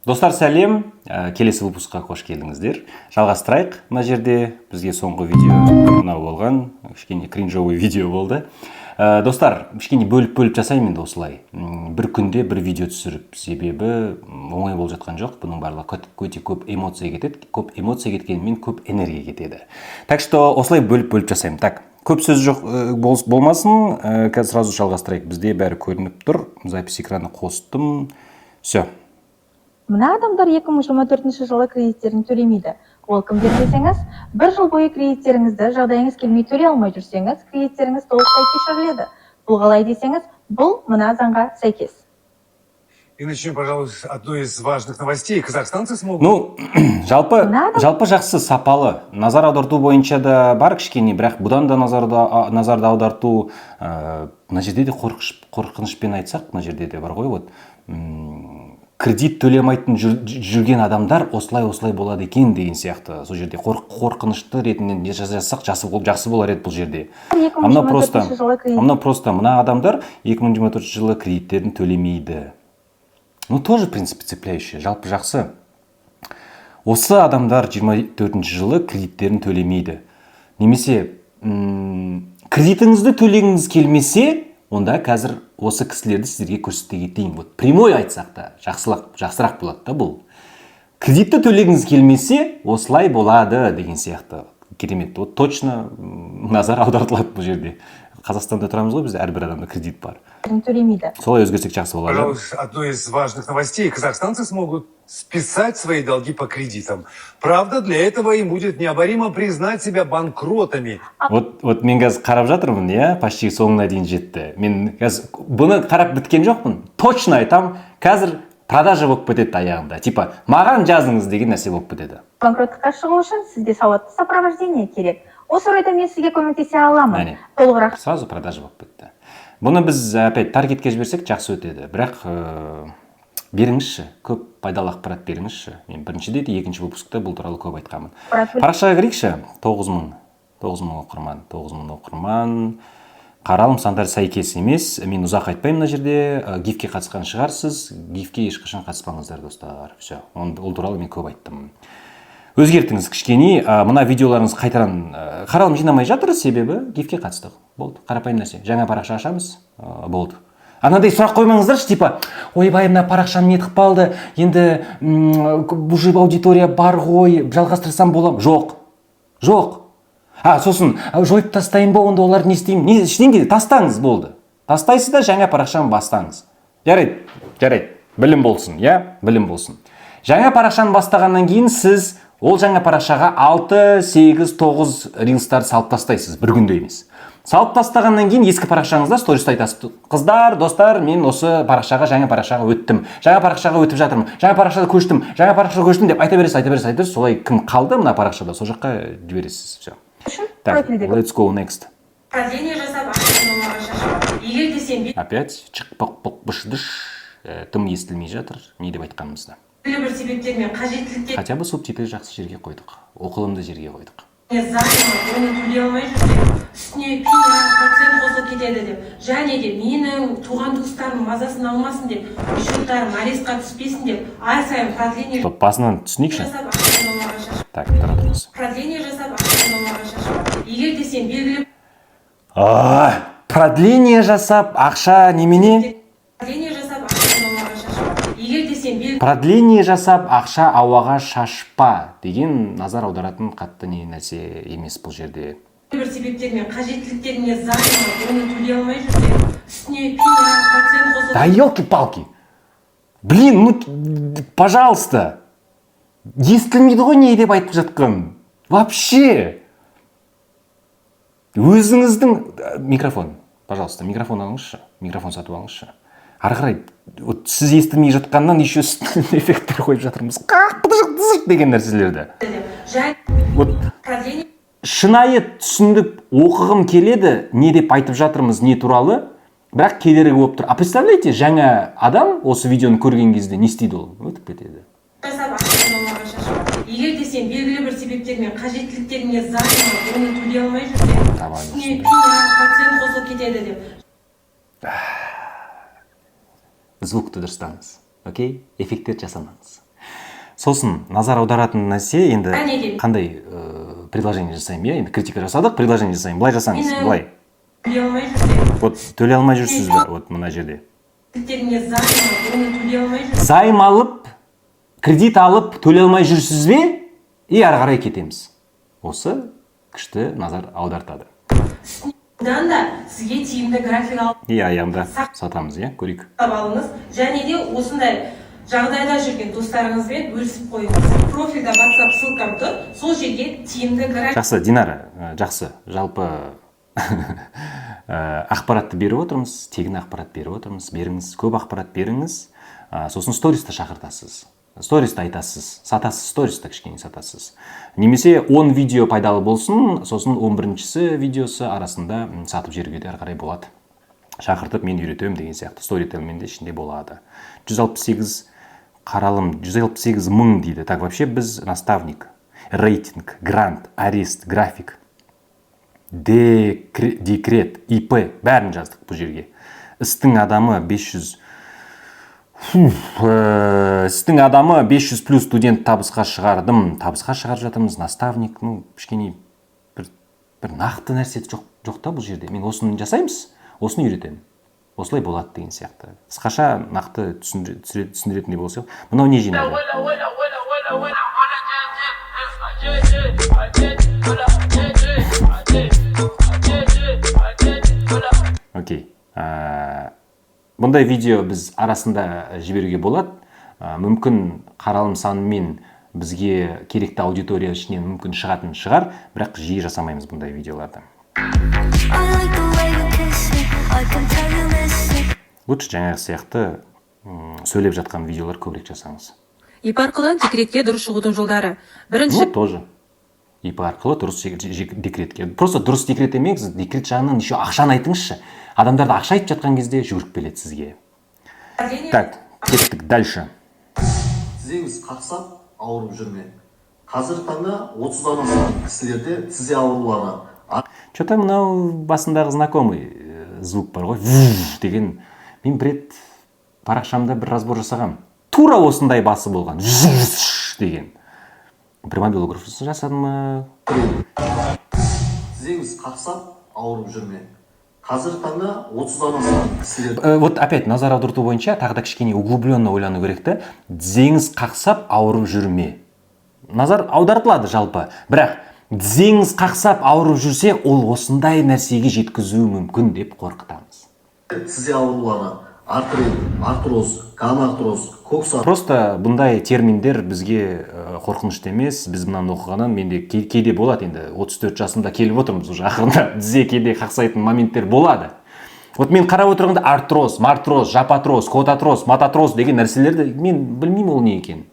Достар, сәлем. Келесі выпускқа қош келдіңіздер. Жалғастырайық. Мына жерде бізге соңғы видео мынау болған, кішкене кринжовый видео болды. Достар, кішкене бөліп жасаймын енді осылай. Бір күнде бір видео түсіріп, себебі оңай болып жатқан жоқ. Бұның барлығы өте көп эмоция кетеді. Көп эмоция кеткенімен көп энергия кетеді. Так что осылай бөліп жасаймын. Так, көп сөз жоқ болмасын. Қазір сразу жалғастырайық. Бізде бәрі көрініп тұр. Запись экраны қостым. Все. Мына адамдар 2024 жылы кредиттерін төлемейді. Ол кімдер десеңіз, бір жыл бойы кредиттеріңізді жағдайыңыз келмей төлей алмай жүрсеңіз, кредиттеріңіз толықтай кешіріледі. Бұл қалай десеңіз, бұл мына заңға сәйкес. И начнем, пожалуй, с одной из важных новостей. Казахстанцы смогут... жалпы жақсы, сапалы. Назар аударту бойынша да бар кішкене, бірақ бұдан да назарды аударту, мына жерде де қорқынышпен айтсақ, мына жерде де бар ғой, вот, кредит төлемейтін жүрген адамдар осылай болады екен деген сияқты. Сол жерде қорқынышты ретінен жасақ жақсы болар еді бұл жерде. Мына просто мына адамдар 2024 жылы кредиттерін төлемейді. Ну, тоже, в принципе, цепляющий. Жалпы жақсы. Осы адамдар 24 жылы кредиттерін төлемейді. Немесе, кредитіңізді төлегіңіз келмесе, онда қазір осы кісілерді сіздерге көрсете кетейін. Вот прямой айтсақ та жақсырақ болады да бұл. Кредитті төлегіңіз келмесе, осылай болады деген сияқты. Керемет. Вот точно назар аудартылады бұл жерде. Қазақстанда тұрамыз ғой, бізде әрбір адамда кредит бар. Солай өзгерсек жақсы болады. Пожалуй, одной из важных новостей. Казахстанцы смогут списать свои долги по кредитам. Правда, для этого им будет необоримо признать себя банкротами. Вот мен қазір қарап жатырмын, иә, почти соңына дейін жетті. Мен қазір бұны қарап біткен жоқпын. Точно айтам, қазір продажа болып кетеді аяғында. Типа, маған жазыңыз деген нәрсе болып кетеді. Банкроттыққа шығу үшін сізде сауатты сопровождение керек. Осы орайда мен сізге көмектесе аламын. Толығырақ. Сразу продажа болып кетті. Бұны біз опять таргетке жіберсек жақсы өтеді. Бірақ беріңізші, көп пайдалы ақпарат беріңізші. Мен біріншіде де екінші выпускта бұл туралы көп айтқанмын. Парақшаға кірейікші. 9000 оқырман. Қаралым сандар сәйкес емес. Мен ұзақ айтпаймын мына жерде. Гифке қатысқан шығарсыз. Гифке ешқашан қатыспаңыздар, достар. Все. Ол туралы мен көп айттым. Өзгертіңіз кішкене, мына видеоларыңыз қайтаран қаралым жинамай жатыр, себебі гифке қатыстық. Болды, қарапайым нәрсе. Жаңа парақша ашамыз, болды. Анадай сұрақ қоймаңыздаршы, типа, ойбай, мына парақшаны нетіп қалды, енді бұжып аудитория бар ғой, жалғастырсам болам. Жоқ. Сосын, жойып тастайын ба, онда олар не істеймін? Ештеңе тастаңыз, болды. Тастайсыз да жаңа парақшаны бастаңыз. Жарайды. Білім болсын, иә? Білім болсын. Жаңа парақшаны бастағаннан кейін сіз ол жаңа парақшаға 6, 8, 9 рилстар салып тастайсыз, бір күнде емес. Салып тастағаннан кейін ескі парақшаңызда сториста айтасыз. Қыздар, достар, мен осы жаңа парақшаға өттім. Жаңа парақшаға өтіп жатырмын. Жаңа парақшаға көштім деп айта бересіз. Солай кім қалды мына парақшада, сол жаққа жібересіз. Все. Так, let's go next. Продление жасап ақшаны шашып. Егер де сен опять чық-пық-пық-быш-дыш, тым естілмей жатыр. Не деп айтқанымызда. бір себептермен қажеттіліктер. Хотя бы субтитрі жақсы жерге қойдық. Оқылымды жерге қойдық. Заңы оны төлей алмай жүрсе, үстіне процент қосылып кетеді деп. Және де менің туған туыстарым мазасын алмасын деп, счеттарым арестқа түспесін деп, ай сайын продление басынан түсінейікші. Так, тұра тұрыңыз. Продление жасап ақшаны шашып. Егер де сен белгілі продление жасап ақша немене? Продление жасап ақша ауаға шашпа деген назар аударатын қатты нәрсе емес бұл жерде. Бір себептермен қажеттіліктеріне заңы оны төлей алмай жүрсе, үстіне процент қосылып. Да елки-палки. Блин, пожалуйста. Естілмейді ғой не деп айтып жатқан. Вообще. Өзіңіздің микрофон, пожалуйста, микрофон алыңызшы. Микрофон сатып алыңызшы. Ары қарай, сіз естімей жатқаннан еще эффекттер қойып жатырмыз. Қақ деген нәрселерді. Шынайы түсіндіп оқығым келеді, не деп айтып жатырмыз, не туралы, бірақ кедергі болып тұр. А представляете, жаңа адам осы видеоны көрген кезде не істейді ол? Өтіп кетеді. Егер де сен белгілі бір себептермен қажеттіліктеріне заңы оны төлей алмай жүрсе, үстіне процент қосылып кетеді деп. Звукты дұрыстаңыз. Окей? Эффекттер жасамаңыз. Сосын назар аударатын нәрсе енді Әнеге. қандай предложение жасаймын, иә? Енді критика жасадық, предложение жасаймын. Былай жасаңыз, былай. Төлей алмай жүрсем, Вот төлей алмай жүрсіз бе? Вот мына жерде. кредиттеріңе займ алып, оны төлей алмай жүрсем, Займ алып, кредит алып, төлей алмай жүрсіз бе? И ары қарай кетеміз. Осы күшті назар аудартады. одан да сізге тиімді график алып И аяғында сатамыз, иә? Көрейік. алыңыз, және де осындай жағдайда жүрген достарыңызбен бөлісіп қойыңыз. Профильда WhatsApp ссылкам тұр, сол жерге тиімді график Жақсы, Динара, жақсы. Жалпы ақпаратты беріп отырмыз, тегін ақпарат беріп отырмыз. Беріңіз, көп ақпарат беріңіз. Сосын стористі шақыртасыз. Стористі айтасыз, сатасыз, стористі кішкене сатасыз. Немесе 10 видео пайдалы болсын, сосын 11-ші видеосы арасында сатып жіберуге де ары қарай болады. Шақыртып мен үйретемін деген сияқты сторителмен де ішінде болады. 168 қаралым, 168 мың дейді. Так, вообще біз наставник, рейтинг, грант, арест, график, декрет, ИП бәрін жаздық бұл жерге. Істің адамы 500 істің адамы 500 плюс студент табысқа шығардым. Табысқа шығарып жатырмыз, наставник, кішкене бір нақты нәрсе жоқ та бұл жерде. Мен осыны жасаймыз, осыны үйретемін. Осылай болады деген сияқты. Қысқаша нақты түсіндіретіндей болса. Мынау не жинады? Окей. Бұндай видео біз арасында жіберуге болады. Мүмкін қаралым санымен бізге керекті аудитория ішінен мүмкін шығатын шығар, бірақ жиі жасамаймыз бұндай видеоларды. Лучше жаңағы сияқты сөйлеп жатқан видеолар көбірек жасаңыз. ИП арқылы декретке дұрыс шығудың жолдары. Бірінші, Ну, тоже. ИП арқылы дұрыс декретке. Просто дұрыс декрет емеңіз, декрет жағынан еще ақшаны айтыңызшы. Адамдарды ақша айтып жатқан кезде жүгіріп келеді сізге. Так, кеттік дальше. Тізеңіз қақсап, ауырып жүрме. Қазір таңда 30-дан астам кісілерде тізе аурулары. Что-то мынау басындағы знакомый звук бар ғой. Вув деген. Мен бір рет парақшамда бір разбор жасағам. Тура осындай басы болған. Деген. Промобилограф жасадым ма? Тізеңіз қақсап, ауырып жүрме. Қазір таңда 30-дан астам кісілерде. Вот опять назар аударту бойынша тағы да кішкене углубленно ойлану керек та. Тізеңіз қақсап, ауырып жүрме. Назар аудартылады жалпы. Бірақ тізеңіз қақсап, ауырып жүрсе, ол осындай нәрсеге жеткізуі мүмкін деп қорқытамыз. Тізе аурулары, артрит, артроз, гонартроз, көксар. Просто бұндай терминдер бізге қорқынышты емес. Біз мынаны оқығаннан менде кейде болады енді 34 жасымда келіп отырмыз уже ақырында тізе кейде қақсайтын моменттер болады. Вот мен қарап отырғанда артроз, мартроз, жапатроз, котатроз, мататроз деген нәрселерді мен білмеймін ол не екен.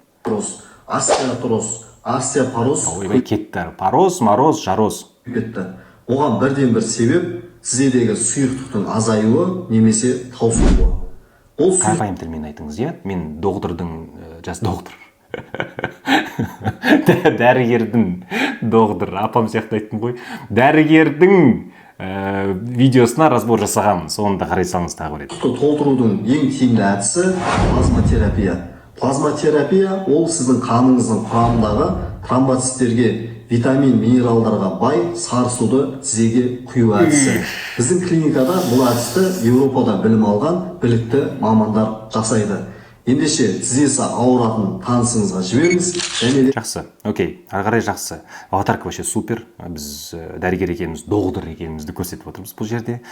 Остеотроз, остеопороз. Ойбай кетті. Пароз, мароз, жароз. Кетті. Оған бірден бір себеп тізедегі сұйықтықтың азаюы немесе таусылуы. Ол Қарапайым тілмен айтыңыз, иә? Мен доғдырдың, жас доғдыр. Дәрігердің доғдыр, апам сияқты айттым ғой. Дәрігердің видеосына разбор жасағанмын. Соны да қарай салыңыз тағы бір рет. толтырудың ең тиімді әдісі плазматерапия. Плазматерапия ол сіздің қаныңыздың құрамындағы тромбоциттерге, витамин, минералдарға бай сары суды тізеге құю әдісі. Біздің клиникада бұл әдісті Еуропада білім алған білікті мамандар жасайды. Ендеше тізесі ауыратын танысыңызға жіберіңіз және де... Жақсы, окей, ары қарай жақсы. Аватарка вообще супер. Біз дәрігер екеніміз, доғдыр екенімізді көрсетіп отырмыз бұл жерде.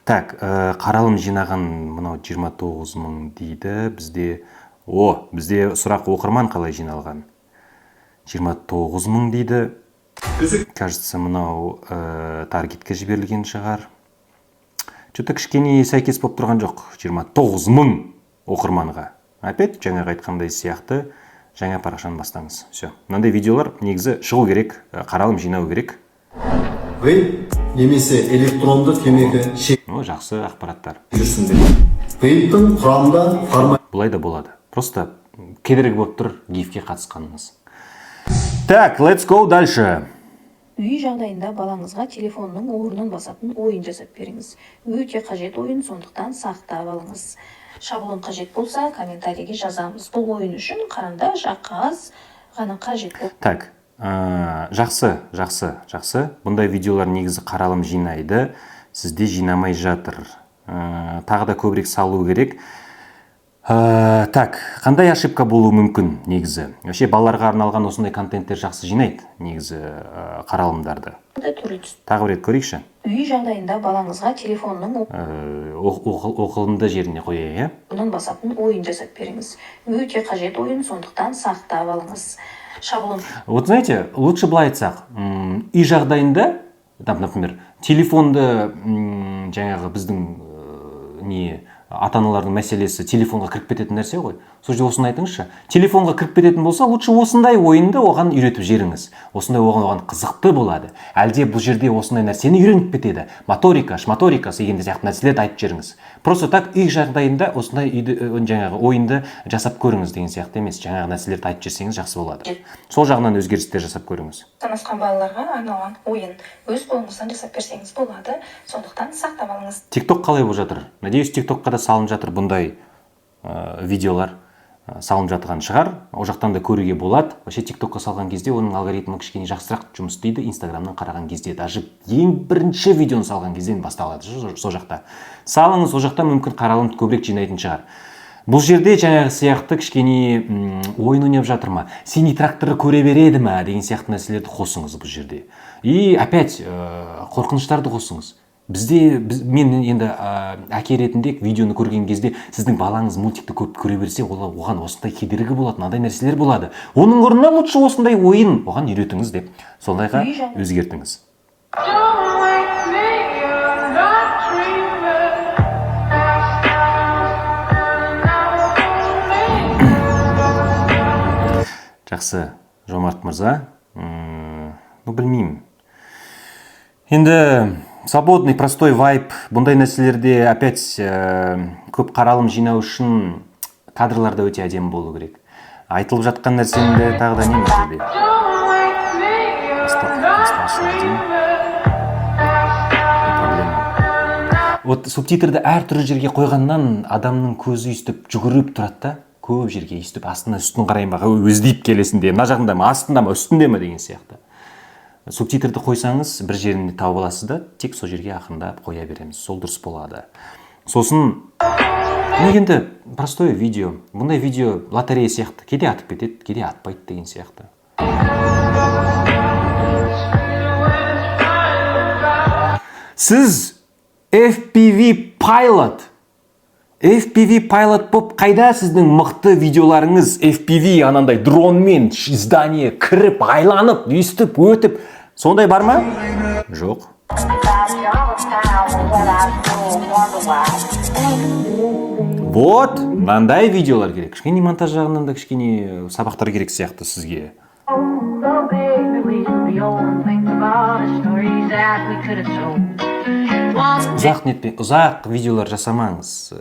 Так, қаралым жинаған мынау 29 мың дейді. Бізде сұрақ оқырман қалай жиналған. 29 мың дейді. Кажется, мынау таргетке жіберілген шығар. Что-то кішкене сәйкес болып тұрған жоқ. 29 мың оқырманға. Опять жаңағы айтқандай сияқты жаңа парақшаны бастаңыз. Все. Мынандай видеолар негізі шығу керек, қаралым жинау керек. Вейп немесе электронды темекі Жақсы ақпараттар. жүрсіңдер. Вейптің құрамында Бұлай да болады. Просто кедергі болып тұр гифке қатысқаныңыз. Так, let's go дальше. Үй жағдайында балаңызға телефонның орнын басатын ойын жасап беріңіз. Өте қажет ойын, сондықтан сақтап алыңыз. Шаблон қажет болса, комментарийге жазамыз. Бұл ойын үшін қараңдар, қағаз, ғана қажет болып. Так, жақсы. Бұндай видеолар негізі қаралым жинайды, сізде жинамай жатыр. Тағы да көбірек салу керек. Так, қандай ошибка болуы мүмкін негізі? Вообще балаларға арналған осындай контенттер жақсы жинайды негізі қаралымдарды. Тағы бір рет көрейікші. Үй жағдайында балаңызға телефонның оқылымды жеріне қояйық, орнын басатын ойын жасап беріңіз. Өте қажет ойын, сондықтан сақтап алыңыз. Шаблон. Вот знаете, лучше былай айтсақ, үй жағдайында, например, телефонды жаңағы біздің ата-аналардың мәселесі телефонға кіріп кететін нәрсе ғой. Сол жерде осыны айтыңызшы. Телефонға кіріп кететін болса, лучше осындай ойынды оған үйретіп жеріңіз. Осындай оған қызықты болады. Әлде бұл жерде осындай нәрсені үйреніп кетеді. Моторика, дегенде сияқты нәрселерді айтып жеріңіз. Просто так үй жағдайында осындай жаңағы ойынды жасап көріңіз деген сияқты емес. Жаңағы нәрселерді айтып жерсеңіз жақсы болады. Сол жағынан өзгерістер жасап көріңіз. Санасқан балаларға арналған ойын өз қолыңыздан жасап берсеңіз болады. Сондықтан сақтап алыңыз. TikTok қалай болып жатыр? Надеюсь, TikTokқа да салынып жатыр бұндай видеолар. Салынып жатқан шығар, ол жақтан да көруге болады. Вообще TikTokқа салған кезде оның алгоритмі кішкене жақсырақ жұмыс істейді, Instagramнан қараған кезде. Даже ең бірінші видеоны салған кезден басталады сол жақта. Салыңыз, ол жақта мүмкін қаралым көбірек жинайтын шығар. Бұл жерде жаңағы сияқты кішкене ойын ойнап жатыр ма, синий тракторы көре береді ма деген сияқты нәрселерді қосыңыз бұл жерде. И опять қорқыныштарды қосыңыз. Мен енді әке ретінде видеоны көрген кезде сіздің балаңыз мультикті көп көре берсе, оған осындай кедергі болады, мынандай нәрселер болады. Оның орнына лучше осындай ойын оған үйретіңіз деп, сондайға өзгертіңіз. Жақсы, Жомарт мырза. Білмеймін. Енді свободный, простой вайп, бұндай нәрселерде опять көп қаралым жинау үшін кадрларда өте әдемі болу керек. Айтылып жатқан нәрсенде тағы да не мәселе? Вот субтитрді әр түрлі жерге қойғаннан адамның көзі үстіп жүгіріп тұрады да, көп жерге үстіп астына үстін қарайын ба, өздейіп келесін де, мына жағында ма, астында ма, үстінде ма деген сияқты. Субтитрді қойсаңыз, бір жерінде тауып аласыз да, тек сол жерге ақырындап қоя береміз. Сол дұрыс болады. Сосын, енді простой видео. Бұндай видео лотерея сияқты. Кейде атып кетеді, кейде атпайды деген сияқты. Сіз FPV pilot боп қайда сіздің мықты видеоларыңыз? FPV анандай дронмен здание кіріп, айланып, өстіп, өтіп, сондай бар ма? Жоқ. Вот, мынандай видеолар керек. Кішкене монтаж жағынан да кішкене сабақтар керек сияқты сізге. Ұзақ видеолар жасамаңыз.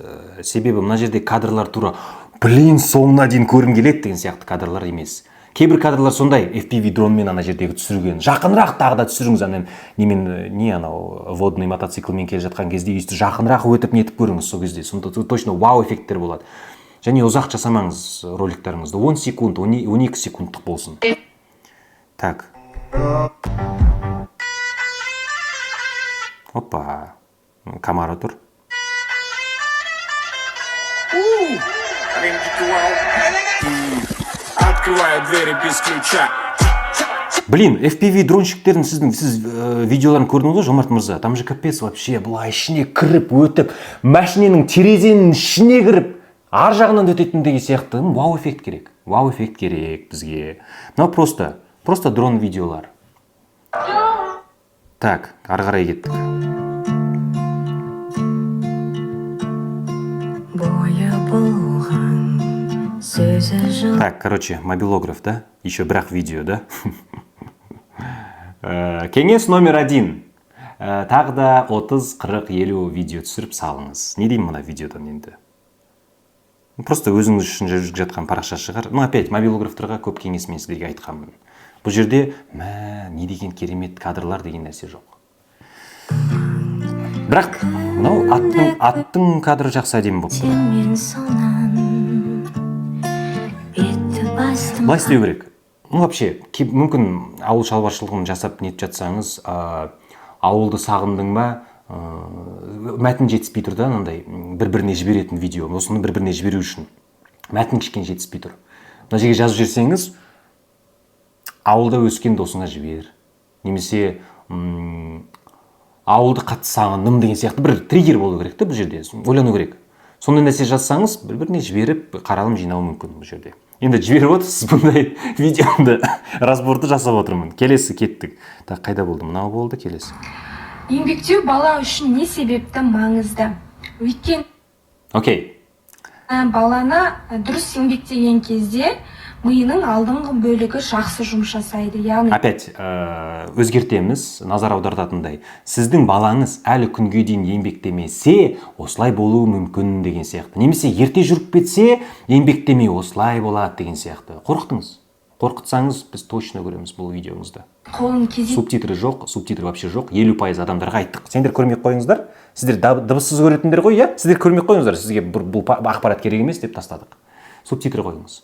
Себебі мына жерде кадрлар тура соңына дейін көрім келеді деген сияқты кадрлар емес. Кейбір кадрлар сондай FPV дронмен ана жердегі түсірген. Жақынырақ тағы да түсіріңіз, водный мотоциклмен келе жатқан кезде өйсті жақынырақ өтіп нетіп көріңіз сол кезде. Сонда точно вау эффекттер болады. Және ұзақ жасамаңыз роликтарыңызды. 10 секунд, 12 секундтық болсын. Так. Опа, камера тұр. Блин, FPV дронщиктердің сіз видеоларын көрдіңіз ғой, Жомарт мырза? Там же капец вообще, бұлай ішіне кіріп, өтіп, машиненің терезенің ішіне кіріп, ар жағынан өтетіндегі сияқты. Вау эффект керек. Вау эффект керек бізге. Мынау просто дрон видеолар. Так, ары қарай кеттік. Так, короче, мобилограф, да? Еще бірақ видео, да? Кеңес номер 1. Тағы да 30, 40, 50 видео түсіріп салыңыз. Не деймін мына видеодан енді? Просто өзіңіз үшін жүріп жатқан парақша шығар. Опять, мобилографтарға көп кеңес мен сіздерге айтқанмын. Бұл жерде, не деген керемет кадрлар деген нәрсе жоқ. Бірақ, аттың кадры жақсы әдемі болып тұр. Былай істеу керек. вообще мүмкін ауыл шаруашылығын жасап нетіп жатсаңыз, ауылды сағындың ба, мәтін жетіспей тұр да, андай бір-біріне жіберетін видео, осыны бір-біріне жіберу үшін мәтін кішкене жетіспей тұр. Мына жерге жазып жерсеңіз, ауылда өскен досыңа жібер, немесе ауылды қатты сағындым деген сияқты бір триггер болу керек та бұл жерде, ойлану керек. Сондай нәрсе жазсаңыз, бір-біріне жіберіп қаралым жинау мүмкін бұл жерде. Енді жіберіп отырсыз бұндай видеоны разборды жасап отырмын. Келесі кеттік. Қайда болды? Мынау болды, келесі. Еңбектеу бала үшін не себепті маңызды? Өйткені Окей. баланы дұрыс еңбектеген кезде миының алдыңғы бөлігі жақсы жұмыс жасайды. Яғни Опять өзгертеміз, назар аудартатындай. Сіздің балаңыз әлі күнге дейін еңбектемесе, осылай болуы мүмкін деген сияқты. Немесе ерте жүріп кетсе, еңбектемей осылай болады деген сияқты. Қорқытыңыз. Қорқытсаңыз, біз точно көреміз бұл видеоңызда. қолын кезек Субтитрі жоқ, субтитрі вообще жоқ. 50% адамдарға айттық. Сендер көрмей қойыңыздар. Сіздер дыбыссыз көретіндер ғой, иә? Сіздер көрмей қойыңыздар. Сізге бұл ақпарат керек емес деп тастадық. Субтитрі қойыңыз.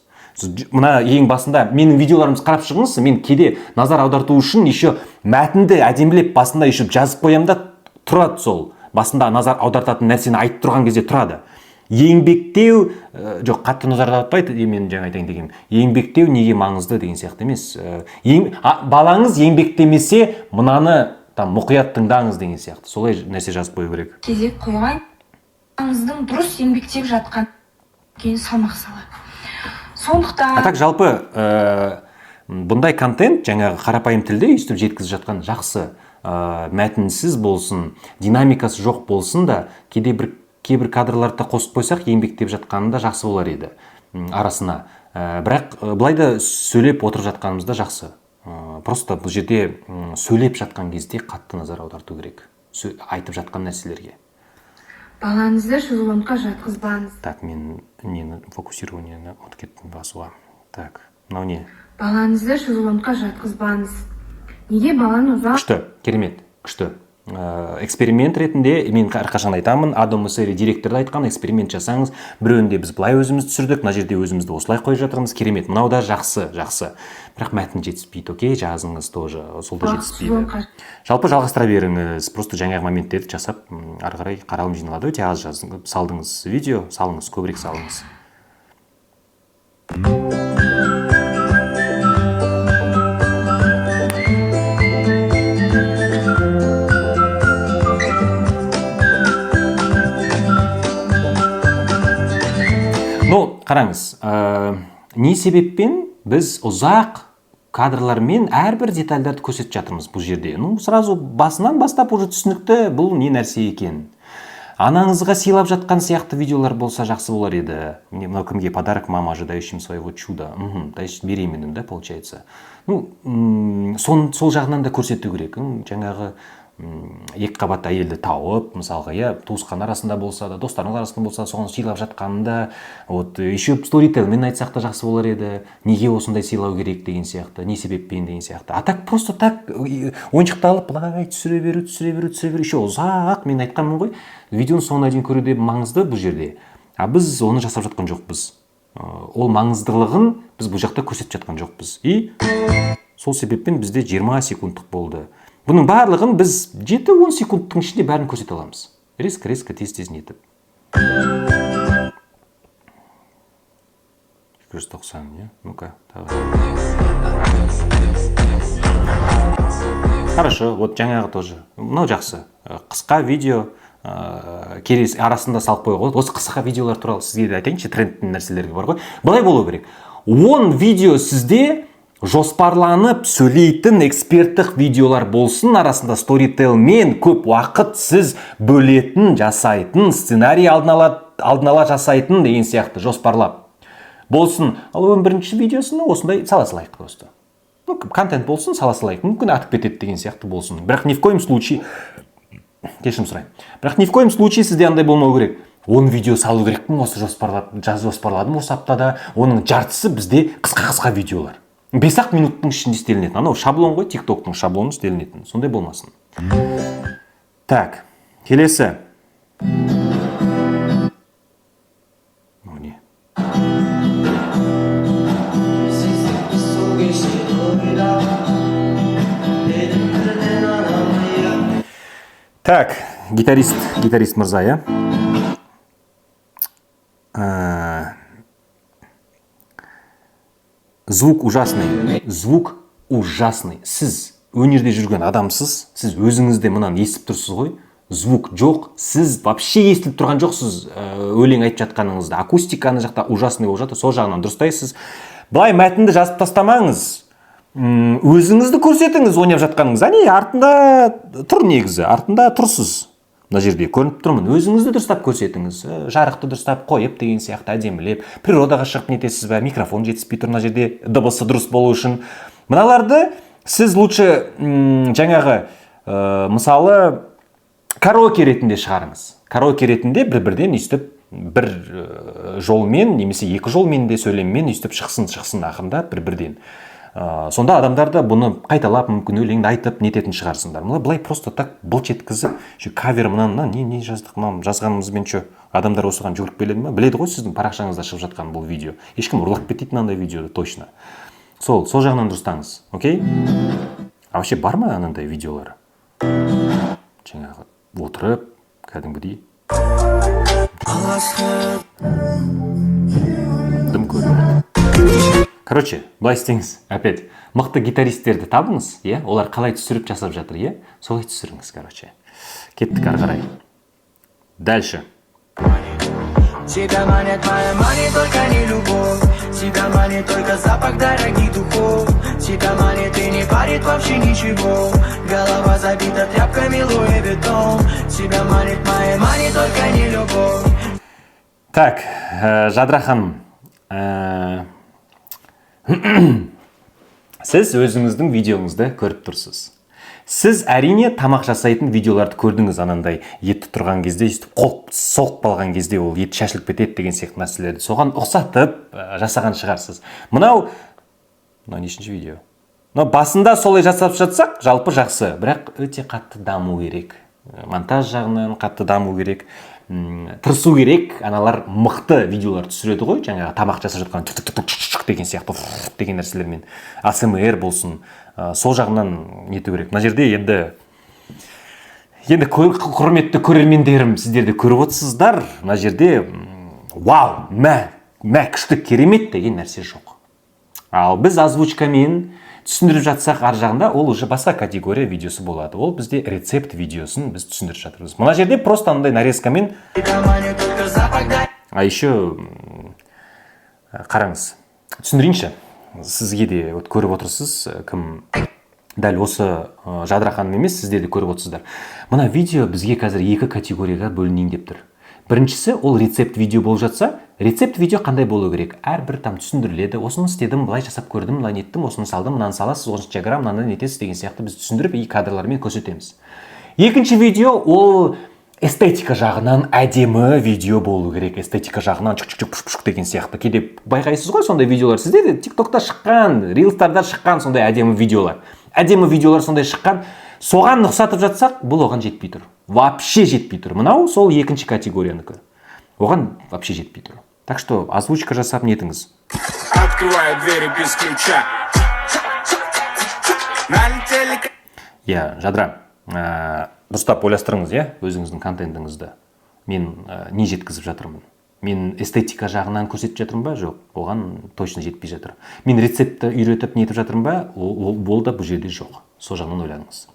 Мына ең басында менің видеоларымды қарап шығыңыз, мен кейде назар аударту үшін еще мәтінді әдемілеп басында еще жазып қоямын да тұрады сол. Басында назар аудартатын нәрсені айтып тұрған кезде тұрады. Еңбектеу, жоқ, қатты назар аудартпайды, мен жаңа айтайын дегенім. Еңбектеу неге маңызды деген сияқты емес. Балаңыз еңбектемесе, мынаны мұқият тыңдаңыз деген сияқты. Солай нәрсе жазып қою керек. кезек қойған балаңыздың дұрыс еңбектеп жатқан кейін салмақ салады. Сондықтан Так жалпы бұндай контент жаңағы қарапайым тілде өйстіп жеткізіп жатқан жақсы, мәтінсіз болсын, динамикасы жоқ болсын да, кейбір кадрларды қосып қойсақ еңбектеп жатқанында жақсы болар еді арасына. Бірақ былайда сөйлеп отырып жатқанымызда жақсы. Просто бұл жерде сөйлеп жатқан кезде қатты назар аударту керек. Айтып жатқан нәрселерге. балаңызды шезлонгқа жатқызбаңыз. Так, мен нені фокусированияны ұмытып кеттім басуға. Так, мынау не? Балаңызды шезлонгқа жатқызбаңыз. Неге баланы ұзақ Күшті, керемет, күшті. Эксперимент ретінде мен әрқашан айтамын, Адам Моссери директорды айтқан, эксперимент жасаңыз, біреуінде біз былай өзіміз түсірдік, мына жерде өзімізді осылай қойып жатырмыз, керемет. Мынау да жақсы. Бірақ мәтін жетіспейді, окей, жазыңыз тоже, сол да жетіспейді. Жалпы жалғастыра беріңіз, просто жаңағы моменттерді жасап, ары қарай қаралым жиналады, өте аз салдыңыз видео, салыңыз, көбірек салыңыз. Қараңыз, не себеппен біз ұзақ кадрлармен әрбір детальдарды көрсетіп жатырмыз бұл жерде. Сразу басынан бастап уже түсінікті бұл не нәрсе екен. Анаңызға сыйлап жатқан сияқты видеолар болса жақсы болар еді. Мынау кімге подарок, мама, ожидающим своего чуда. То есть беременным, да, получается. Сол жағынан да көрсету керек. Жаңағы екі қабат әйелді тауып, мысалға, туысқан арасында болса да, достарыңыз арасында болса, соған сыйлап жатқанында, еще сторителлмен айтсақ та жақсы болар еді, неге осындай сыйлау керек деген сияқты, не себеппен деген сияқты. А так просто так ойыншықты алып, былай түсіре беру, еще ұзақ, мен айтқанмын ғой, видеоны соңына дейін көруде маңызды бұл жерде. А біз оны жасап жатқан жоқпыз. Ол маңыздылығын біз бұл жақта көрсетіп жатқан жоқпыз. И сол себеппен бізде 20 секундтық болды. Бұның барлығын біз 7-10 секундтың ішінде бәрін көрсете аламыз. Резко, тез нетіп. 290, не? Ну-ка, тағы. Хорошо, жаңағы тоже. Мынау жақсы. Қысқа видео, келесі арасында салып қойға. Осы қысқа видеолар туралы сізге де айтайыншы, трендтің нәрселерге бар ғой. Былай болу керек. 10 видео сізде жоспарланып сөйлейтін эксперттік видеолар болсын, арасында сторителлмен көп уақыт сіз бөлетін, жасайтын, сценарий алдын ала жасайтын деген сияқты жоспарлап болсын. Ал 11-ші видеосыны осындай сала салайық просто. Контент болсын, сала салайық. Мүмкін атып кетеді деген сияқты болсын. Бірақ ни в коем случае, кешірім сұрайын. Бірақ ни в коем случае сізде андай болмау керек. 10 видео салу керекпін, осы жоспарладым осы аптада. Оның жартысы бізде қысқа видеолар. 5-ақ минуттың ішінде істелінетін. Анау шаблон ғой, TikTok-тың шаблоны істелінетін. Сондай болмасын. Так, келесі. Не? Так, гитарист мырза, я? Звук ужасный. Сіз өнерде жүрген адамсыз, сіз өзіңізде мынаны естіп тұрсыз ғой. Звук жоқ, сіз вообще естіліп тұрған жоқсыз өлең айтып жатқаныңызды. Акустиканы жақта ужасный болып жатыр, сол жағынан дұрыстайсыз. Былай мәтінді жазып тастамаңыз. Өзіңізді көрсетіңіз ойнап жатқаныңыз. Әне артында тұр негізі, артында тұрсыз. Мына жерде көрініп тұрмын. Өзіңізді дұрыстап көрсетіңіз. Жарықты дұрыстап қойып деген сияқты әдемілеп. Природаға шығып нетесіз бе? Микрофон жетіспей тұр мына жерде дыбысы дұрыс болу үшін. Мыналарды сіз лучше жаңағы мысалы караоке ретінде шығарыңыз. Караоке ретінде бір-бірден естіп, бір жолмен немесе екі жолмен де сөйлеммен естіп шықсын ақырында бір-бірден. Сонда адамдар да бұны қайталап мүмкін өлеңді айтып нететін шығарсыңдар. Былай просто так былч еткізіп, кавер мынаны не жаздық, мынаны жазғанымызбен адамдар осыған жүгіріп келеді ме? Біледі ғой сіздің парақшаңызда шығып жатқан бұл видео. Ешкім ұрлап кетпейді мынандай видеоды точно. Сол жағынан дұрыстаңыз, окей? А вообще бар ма анандай видеолар? Жаңағы отырып, кәдімгідей. Дым көрінеді. Короче, былай істеңіз, опять, мықты гитаристерді табыңыз, олар қалай түсіріп жасап жатыр, солай түсіріңіз, короче. Кеттік ары қарай. Дальше. Тебя манит моя манит только не любовь, тебя манит только запах дорогих духов, тебя манит и не парит вообще ничего, голова забита тряпками Луи Виттон, тебя манит моя манит только не любовь. Так, Жадыра ханым, сіз өзіңіздің видеоңызды көріп тұрсыз. Сіз әрине тамақ жасайтын видеоларды көрдіңіз, анандай етті тұрған кезде, қолып соғып қалған кезде ол ет шашылып кетеді деген сияқты нәрселерді. Соған ұқсатып жасаған шығарсыз. Мынау нешінші видео? Басында солай жасап жатсақ, жалпы жақсы, бірақ өте қатты даму керек. Монтаж жағынан қатты даму керек. Тырысу керек, аналар мықты видеолар түсіреді ғой, жаңағы тамақ жасап жатқан деген сияқты деген нәрселермен. ASMR болсын, сол жағынан нету керек. Мына жерде енді құрметті көрермендерім, сіздерді көріп отырсыздар. Мына жерде вау, күшті керемет деген нәрсе жоқ. Ал біз озвучкамен түсіндіріп жатсақ, ар жағында ол уже басқа категория видеосы болады. Ол бізде рецепт видеосын біз түсіндіріп жатырмыз. Мына жерде просто андай нарезкамен. А еще қараңыз, түсіндірейінші. Сізге де көріп отырсыз, кім дәл осы Жадыра ханым емес, сіздер де көріп отырсыздар. Мына видео бізге қазір екі категорияға бөлінейін деп тұр. Біріншісі, ол рецепт видео болып жатса, рецепт видео қандай болу керек? Әрбір там түсіндіріледі, осыны істедім, былай жасап көрдім, мынаны неттім, осыны салдым, мынаны саласыз, осынша грамм, мынаны нетесіз деген сияқты біз түсіндіріп, и кадрлармен көрсетеміз. Екінші видео, ол эстетика жағынан әдемі видео болу керек. Эстетика жағынан чук-чук деген сияқты. Кейде байқайсыз ғой сондай видеолар. Сізде де TikTokта шыққан, рилстарда шыққан сондай әдемі видеолар. Әдемі видеолар сондай шыққан. Соған ұқсатып жатсақ, бұл оған жетпей тұр. Вообще жетпей тұр. Мынау сол екінші категорияныкі. Оған вообще жетпей тұр. Так что озвучка жасап нетіңіз. Открываю двери без ключа. Жадыра, дұрыстап ойластырыңыз, өзіңіздің контентіңізді. Мен не жеткізіп жатырмын? Мен эстетика жағынан көрсетіп жатырмын ба? Жоқ, оған точно жетпей жатыр. Мен рецептті үйретіп нетіп жатырмын ба? Ол да бұл жерде жоқ. Сол жағынан ойланыңыз.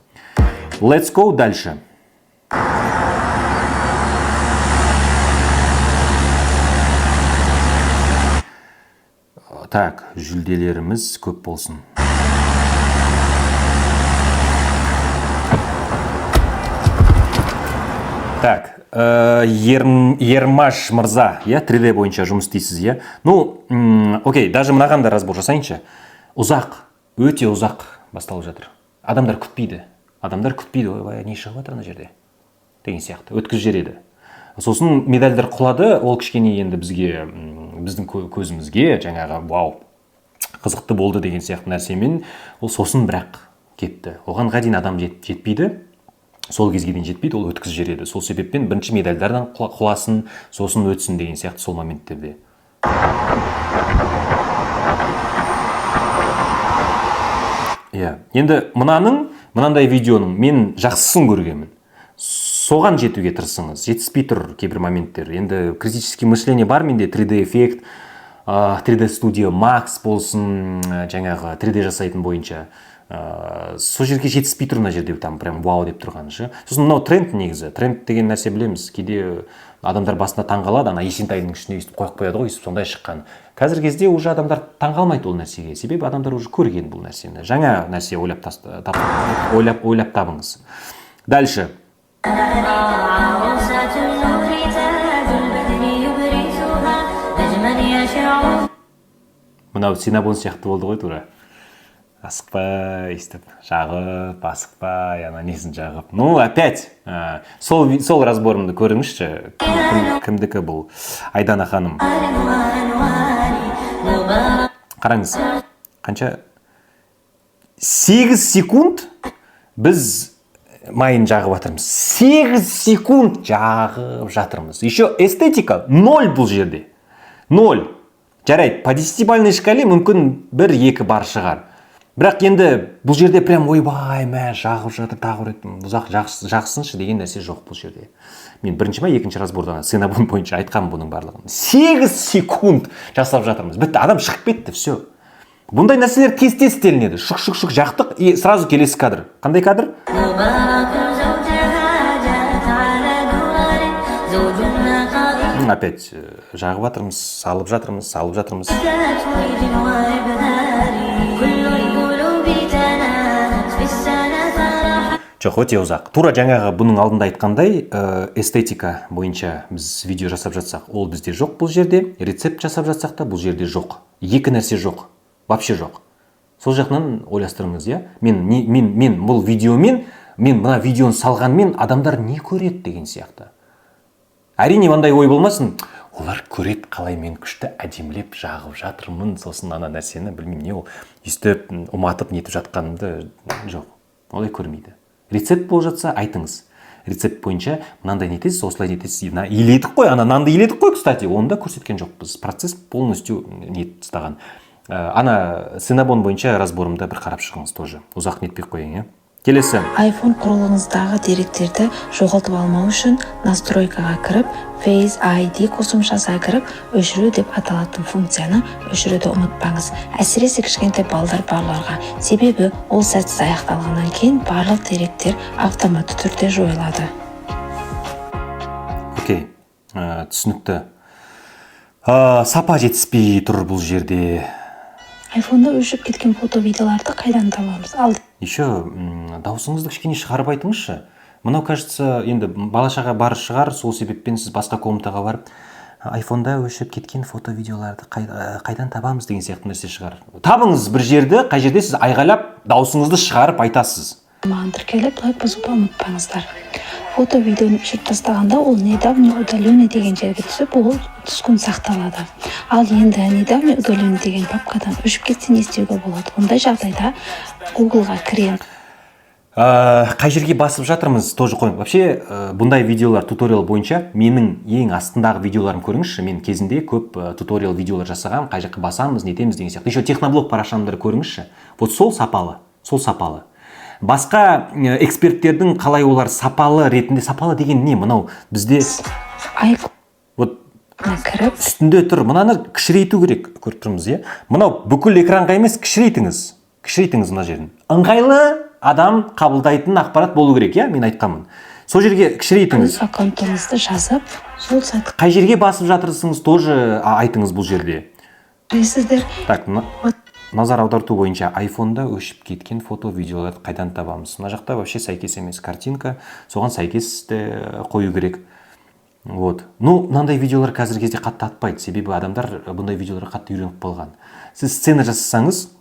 Let's go дальше. Так, жүлделеріміз көп болсын. Так, Ермаш мырза, 3D бойынша жұмыс істейсіз, окей, даже мынаған да разбор жасайыншы. Өте ұзақ басталып жатыр. Адамдар күтпейді, ой, не шығып жатыр ана жерде деген сияқты, өткізіп жібереді. Сосын медальдар құлады, ол кішкене енді біздің көзімізге жаңағы вау, қызықты болды деген сияқты нәрсемен, ол сосын бірақ кетті. Оған дейін адам жетпейді, сол кезге дейін жетпейді, ол өткізіп жібереді. Сол себеппен бірінші медальдардан құласын, сосын өтсін деген сияқты сол моменттерде. Иә. Енді мынандай видеоның мен жақсысын көргенмін. Соған жетуге тырысыңыз. Жетіспей тұр кейбір моменттер. Енді критический мышление бар менде, 3D эффект, 3D Studio Max болсын, жаңағы 3D жасайтын бойынша. Сол жерге жетіспей тұр мына жерде там прям вау деп тұрғаны ше. Сосын мынау тренд негізі. Тренд деген нәрсе білеміз. Кейде адамдар басында таңғалады, ана Есентайдың ішіне өйстіп қойып қояды ғой, өйстіп сондай шыққан. Қазіргі кезде уже адамдар таңғалмайды ол нәрсеге. Себебі адамдар уже көрген бұл нәрсені. Жаңа нәрсе ойлап табыңыз. Дальше. Мынау Синабон сияқты болды ғой тура. Асықпай, істеп, жағып, асықпай, ана несін жағып. Ну, опять, сол разборымды көріңізші. Кімдікі бұл? Айдана ханым. Қараңыз, қанша? 8 секунд біз майын жағып жатырмыз. 8 секунд жағып жатырмыз. Еще эстетика 0 бұл жерде. 0. Жарайды, по 10-бальной шкале мүмкін 1-2 бар шығар. Бірақ енді бұл жерде прям ойбай, жағып жатыр, тағы ұреттім, ұзақ жақсыншы деген нәрсе жоқ бұл жерде. Мен бірінші ма, екінші разбордан Синабон бойынша айтқам бұның барлығын. 8 секунд жасап жатырмыз. Бітті, адам шығып кетті, все. Бұндай нәрселер тез істелінеді. Шық жақтық и сразу келесі кадр. Қандай кадр? Опять жағып жатырмыз, салып жатырмыз. Жоқ, өте ұзақ. Тура жаңағы бұның алдында айтқандай, эстетика бойынша біз видео жасап жатсақ, ол бізде жоқ бұл жерде. Рецепт жасап жатсақ та бұл жерде жоқ. Екі нәрсе жоқ. Вообще жоқ. Сол жағынан ойластырыңыз, иә? Мен бұл видеомен, мен мына видеоны салғанмен адамдар не көреді деген сияқты. Әрине мындай ой болмасын. Олар көреді қалай мен күшті әдемілеп жағып жатырмын, сосын ана нәрсені білмеймін не ол үстіп ұматып нетіп жатқанымды жоқ. Олай көрмейді. Рецепт болып жатса айтыңыз. Рецепт бойынша мынандай нетесіз, осылай нетесіз. Иледік қой, ана нанды иледік қой, кстати, оны да көрсеткен жоқпыз. Процесс полностью нетіп тастаған. Ана Синабон бойынша разборымда бір қарап шығыңыз тоже. Ұзақ нетпей қойың, иә? Келесі. iPhone құрылғыңыздағы деректерді жоғалтып алмау үшін настройкаға кіріп, Face ID қосымшасына кіріп, өшіру деп аталатын функцияны өшіруді ұмытпаңыз. Әсіресе кішкентай балдар барларға. Себебі ол сәтсіз аяқталғаннан кейін барлық деректер автоматты түрде жойылады. Окей, түсінікті. Сапа жетіспей тұр бұл жерде. iPhone-да өшіп кеткен фото-видеоларды қайдан табамыз? Еще даусыңызды кішкене шығарып айтыңызшы. Мынау, кажется, енді балашаға бар шығар, сол себеппен сіз басқа комнатаға барып, iPhone-да өшіп кеткен фото-видеоларды қайдан табамыз деген сияқты нәрсе шығар. Табыңыз бір жерді, қай жерде сіз айғайлап, даусыңызды шығарып айтасыз. Маған тіркеліп, лайк басуды ұмытпаңыздар. Фото-видеоны өшіріп тастағанда ол недавний удаление деген жерге түсіп, ол түскін сақталады. Ал енді недавний удаление деген папкадан өшіп кетсе не істеуге болады? Ондай жағдайда Google-ға кірем. Қай жерге басып жатырмыз, тоже қойың. Вообще, бұндай видеолар туториал бойынша менің ең астындағы видеоларым көріңізші. Мен кезінде көп туториал видеолар жасаған, қай жаққа басамыз, нетеміз деген сияқты. Еще техноблог парақшамды көріңізші. Вот сол сапалы. Басқа эксперттердің қалай олар сапалы ретінде, сапалы деген не? Мынау бізде вот үстінде тұр. Мынаны кішірейту керек, көріп тұрмыз, иә? Мынау бүкіл экранға емес, кішірейтіңіз мына жерін. Ыңғайлы адам қабылдайтын ақпарат болу керек, иә? Мен айтқанмын. Сол жерге кішірейтіңіз. Аккаунтыңызды жазып, сол сайт. Қай жерге басып жатырсыңыз, тоже айтыңыз бұл жерде. Так, назар аударту бойынша iPhone-да өшіп кеткен фото-видеоларды қайдан табамыз? Мына жақта вообще сәйкес емес картинка, соған сәйкес қою керек. Вот. Ну, мынандай видеолар қазір кезде қатты атпайды, себебі адамдар бұндай видеоларға қатты үйреніп болған. Сіз сцена жасасаңыз,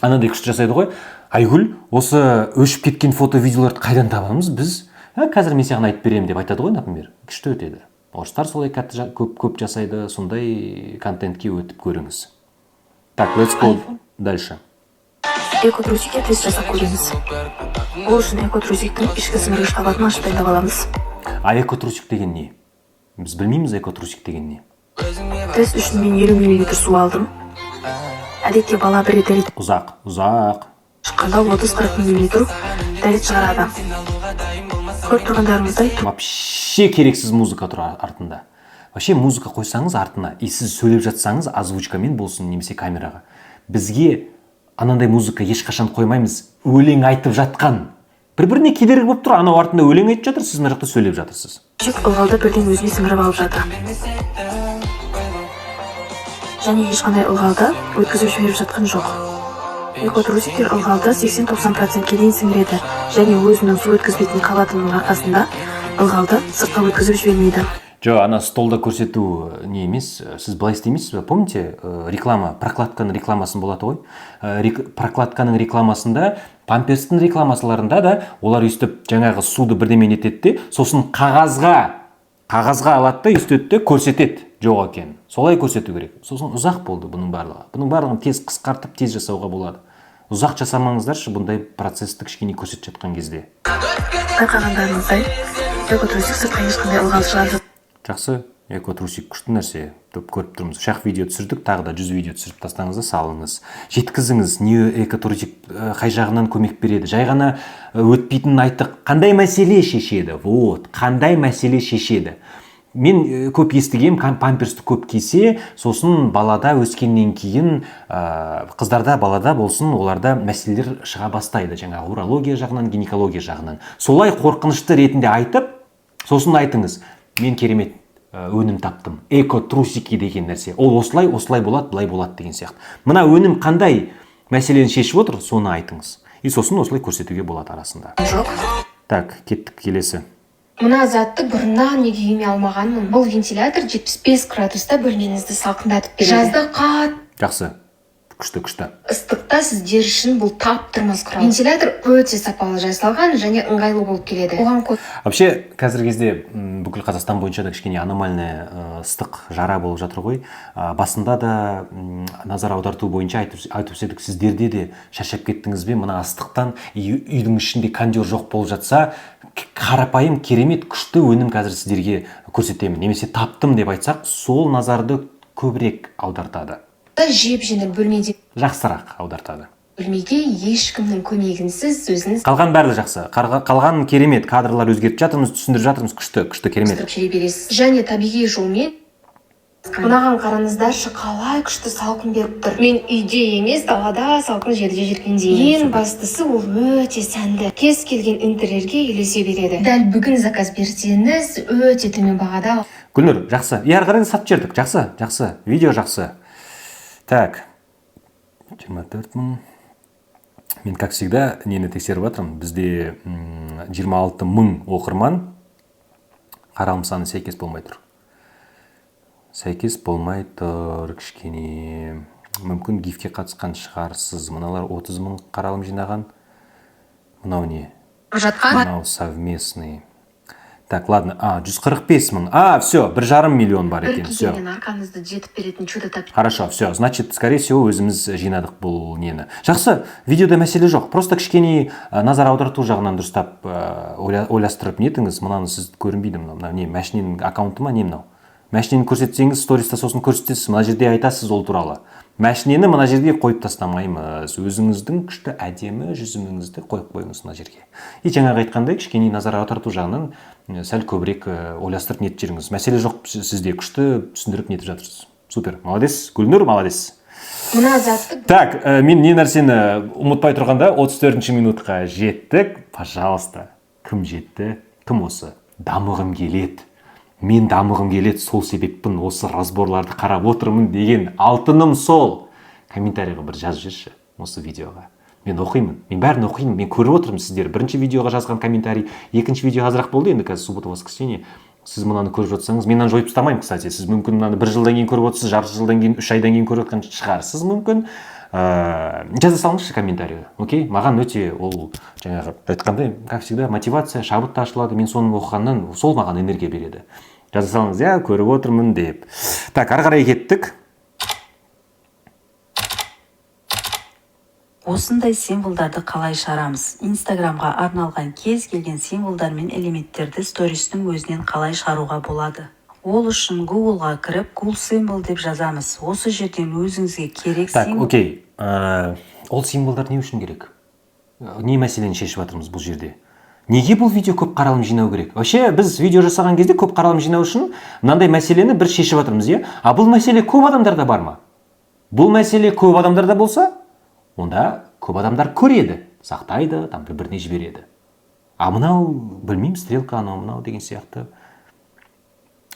анандай күшті жасайды ғой. Айгүл, осы өшіп кеткен фото-видеоларды қайдан табамыз біз? Қазір мен саған айтып беремін деп айтады ғой, например. Күшті өтеді. Орыстар солай көп жасайды, сондай контентке өтіп көріңіз. Так, let's go. Дальше. Эко-трусикке тест жасап көреміз. Ол үшін эко-трусиктің ішкі сіңіргіш қабатын ашып дайындап аламыз. Эко-трусик деген не? Біз білмейміз эко-трусик деген не. Тест үшін мен 50 мл су алдым. Әдетте бала бір рет Ұзақ. шыққанда 30-40 мм дәрет шығарады. Көріп тұрғандарыңыздай Вообще керексіз музыка тұр артында. Вообще музыка қойсаңыз артына, и сіз сөйлеп жатсаңыз озвучкамен болсын немесе камераға. Бізге анандай музыка ешқашан қоймаймыз. Өлең айтып жатқан. Бір-біріне кедергі болып тұр. Анау артында өлең айтып жатыр, сіз мына жақта сөйлеп жатырсыз. ылғалды бірден өзіне сіңіріп алып жатыр. Және ешқандай ылғалды өткізіп жіберіп жатқан жоқ. Экотрусиктер ылғалды 80-90%-ке дейін сіңіреді. Және өзінің су өткізбейтін қабатының арқасында ылғалды сыртқа өткізіп жібермейді. Ана столда көрсету не емес, сіз былай істемейсіз бе? Помните, реклама, прокладканың рекламасын болады ғой. Прокладканың рекламасында, памперстің рекламасыларында да олар өйстіп жаңағы суды бірдемен етеді де, сосын қағазға алады да өйстеді де көрсетеді жоқ екен. Солай көрсету керек. Сосын ұзақ болды бұның барлығы. Бұның барлығын тез қысқартып, тез жасауға болады. Ұзақ жасамаңыздаршы бұндай процесті кішкене көрсетіп жатқан кезде. Байқағандарыңыздай, экотрусик сыртқа ешқандай ылғал шығарып Жақсы, экотрусик күшті нәрсе. Көріп тұрмыз. Шақ видео түсірдік, тағы да 100 видео түсіріп тастаңыз да салыңыз. Жеткізіңіз, не экотрусик қай жағынан көмек береді. Жай ғана өтпейтінін айттық. Қандай мәселе шешеді? Қандай мәселе шешеді? Мен көп естігем, памперсті көп кисе, сосын балада өскеннен кейін, қыздарда, балада болсын, оларда мәселелер шыға бастайды. Жаңа урология жағынан, гинекология жағынан. Солай қорқынышты ретінде айтып, сосын айтыңыз. Мен керемет өнім таптым. Экотрусики деген нәрсе. Ол осылай болады, былай болады деген сияқты. Мына өнім қандай мәселені шешіп отыр, соны айтыңыз. И сосын осылай көрсетуге болады арасында. Так, кеттік келесі. Мына затты бұрыннан неге үйме алмағанмын. Бұл вентилятор 75 градуста бөлмеңізді салқындатып береді. Жазда Жақсы. Күшті. Ыстықта сіздер үшін бұл таптырмас құрал. Вентилятор өте сапалы жасалған және ыңғайлы болып келеді. Вообще, қазіргі кезде бүкіл Қазақстан бойынша да кішкене аномальный ыстық жара болып жатыр ғой. Басында да назар аударту бойынша айтып едік, сіздерде де шаршап кеттіңіз бе? Мына ыстықтан үйдің ішінде кондер жоқ болып жатса, қарапайым керемет күшті өнім қазір сіздерге көрсетемін. Немесе таптым деп айтсақ, сол назарды көбірек аудартады. Жеп-жеңіл бөлмеде жақсырақ аудартады. Бөлмеге ешкімнің көмегінсіз өзіңіз қалған бәрі жақсы. Қалған керемет, кадрлар өзгертіп жатырмыз, түсіндіріп жатырмыз, күшті керемет. Және табиғи жолмен мынаған қараңыздаршы, қалай күшті салқын беріп тұр. Мен үйде емес, далада салқын жерде жүргендеймін. Ең бастысы ол өте сәнді. Кез келген интерьерге үйлесе береді. Дәл бүгін заказ берсеңіз, өте төмен бағада. Гүлнұр, жақсы. Ары қарай сатып жібердік. Жақсы. Видео жақсы. Так, 24 мың. Мен, как всегда, нені тексеріп жатырмын. Бізде 26 мың оқырман қаралым саны сәйкес болмай тұр. Кішкене. Мүмкін гифке қатысқан шығарсыз. Мыналар 30 мың қаралым жинаған. Мынау не? Мынау совместный. Так, ладно. 145 мың. Все, 1,5 миллион бар екен. Все. Арқаңызды жетіп беретін чудо тап. Хорошо, все. Значит, скорее всего, өзіміз жинадық бұл нені. Жақсы, видеода мәселе жоқ. Просто кішкене назар аударту жағынан дұрыстап ойластырып нетіңіз. Мынаны сіз көрінбейді. Мынау не, мәшіненің аккаунты ма, не мынау? Мәшінені көрсетсеңіз, сториста сосын көрсетесіз. Мына жерде айтасыз ол туралы. Мәшінені мына жерге қойып тастамаймыз. Өзіңіздің күшті әдемі жүзіміңізді қойып қойыңыз мына жерге. И жаңағы айтқандай кішкене назар аударту жағынан сәл көбірек ойластырып нетіп жүріңіз. Мәселе жоқ, сізде күшті түсіндіріп нетіп жатырсыз. Супер, молодец. Гүлнұр, молодец. Так, мен не нәрсені ұмытпай тұрғанда 34-ші минутқа жеттік. Пожалуйста. Кім жетті? Кім осы? Дамығым келеді. Мен дамығым келеді, сол себеппін осы разборларды қарап отырмын деген алтыным сол. Комментарийға бір жазып жүрші осы видеоға. Мен оқимын, мен бәрін оқимын, мен көріп отырмын сіздер. Бірінші видеоға жазған комментарий, екінші видео азырақ болды, енді қазір суббота воскресенье. Сіз мынаны көріп жатсаңыз, мен мынаны жойып тастамаймын, кстати. Сіз мүмкін мынаны 1 жылдан кейін көріп отырсыз, жарты жылдан кейін, 3 айдан кейін көріп жатқан шығарсыз мүмкін. Жаза салыңызшы комментарийға, окей? Маған өте ол жаңағы айтқандай, как всегда, мотивация, шабыт та ашылады. Мен соны оқығаннан сол маған энергия береді. Жаза салыңыз, көріп отырмын деп. Так, ары қарай кеттік. Осындай символдарды қалай шығарамыз? Инстаграмға арналған кез келген символдар мен элементтерді стористің өзінен қалай шығаруға болады? Ол үшін Google-ға кіріп, Google символ деп жазамыз. Осы жерден өзіңізге керек Так, символ. окей. Ол символдар не үшін керек? не мәселені шешіп жатырмыз бұл жерде? Неге бұл видео көп қаралым жинау керек? Вообще біз видео жасаған кезде көп қаралым жинау үшін мынандай мәселені бір шешіп жатырмыз, иә? А бұл мәселе көп адамдарда бар ма? Бұл мәселе көп адамдарда болса, онда көп адамдар көреді, сақтайды, там бір-біріне жібереді. А мынау, білмеймін, стрелка анау мынау деген сияқты.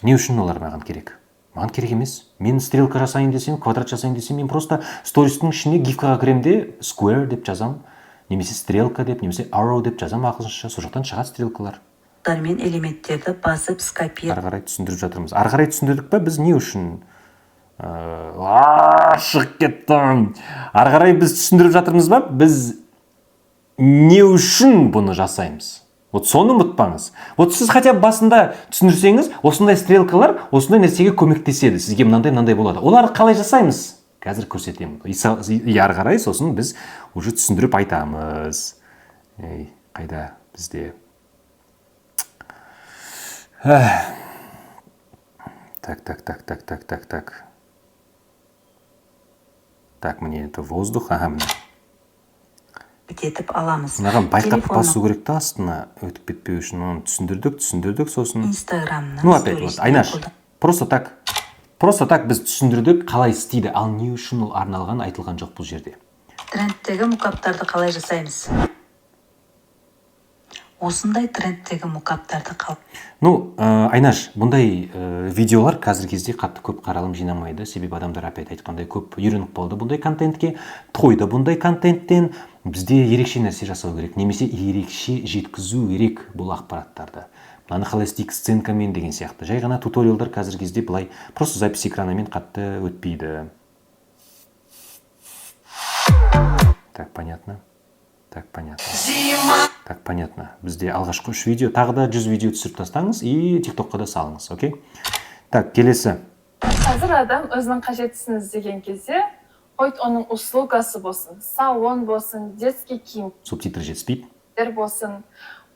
Не үшін олар маған керек? Маған керек емес. Мен стрелка жасайын десем, квадрат жасайын десем, мен просто стористің ішіне гифкаға кіремде square деп жазам, немесе стрелка деп, немесе arrow деп жазам ағылшынша, сол жақтан шығады стрелкалар. Мен элементтерді басып скопировать. Ары қарай түсіндіріп жатырмыз. Ары қарай түсіндірдік па? Біз не үшін? Шығып кеттім. Ары қарай біз түсіндіріп жатырмыз ба? Біз не үшін бұны жасаймыз? Вот соны ұмытпаңыз. Вот сіз хотя басында түсіндірсеңіз, осындай стрелкалар осындай нәрсеге көмектеседі. Сізге мынандай болады. Олар қалай жасаймыз? Қазір көрсетемін. Ары қарай сосын біз уже түсіндіріп айтамыз. Қайда бізде? Так. Так, мне это воздух. Ага, міне. Бітетіп аламыз. Мынаған байқап басу керек та астына өтіп кетпеу үшін. Оны түсіндірдік сосын. Инстаграмнан. Ну опять вот, Айнаш, просто так біз түсіндірдік қалай істейді, ал не үшін ол арналған айтылған жоқ бұл жерде. Трендтегі мұқаптарды қалай жасаймыз? Осындай трендтегі мұқаптарды қалай? Ну, Айнаш, бұндай видеолар қазір кезде қатты көп қаралым жинамайды. Себебі адамдар опять айтқандай көп үйреніп қалды бұндай контентке. Тойды бұндай контенттен бізде ерекше нәрсе жасау керек, немесе ерекше жеткізу керек бұл ақпараттарды. Мынаны қалай істейік сценкамен деген сияқты. Жай ғана туториалдар қазір кезде былай просто запись экранымен қатты өтпейді. Так, понятно. Так, понятно. Бізде алғашқы 3 видео, тағы да 100 видео түсіріп тастаңыз и TikTokқа да салыңыз, окей? Так, келесі. Қазір адам өзінің қажеттісін іздеген кезде, хоть оның услугасы болсын, салон болсын, детский киім. Субтитр жетіспейді. Болсын,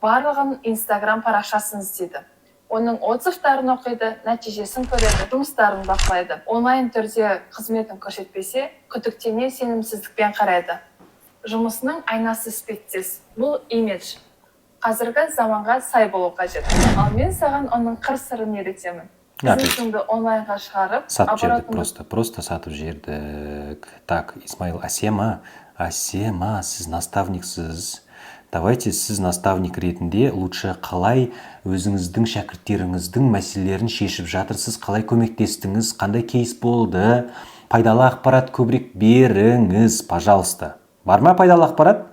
барлығын Instagram парақшасын іздейді. Оның отзывтарын оқиды, нәтижесін көреді, жұмыстарын бақылайды. Онлайн түрде қызметін көрсетпесе, күдіктене сенімсіздікпен қарайды. Жұмысының айнасы іспеттес. Бұл имидж. Қазіргі заманға сай болу қажет. Ал мен саған оның қыр-сырын үйретемін. Бизнесіңді онлайнға шығарып, сатып жердік, просто сатып жердік. Так, Исмаил, Асема, сіз наставниксіз. Давайте сіз наставник ретінде лучше қалай өзіңіздің шәкірттеріңіздің мәселелерін шешіп жатырсыз, қалай көмектестіңіз, қандай кейс болды, пайдалы ақпарат көбірек беріңіз, пожалуйста. Бар ма пайдалы ақпарат?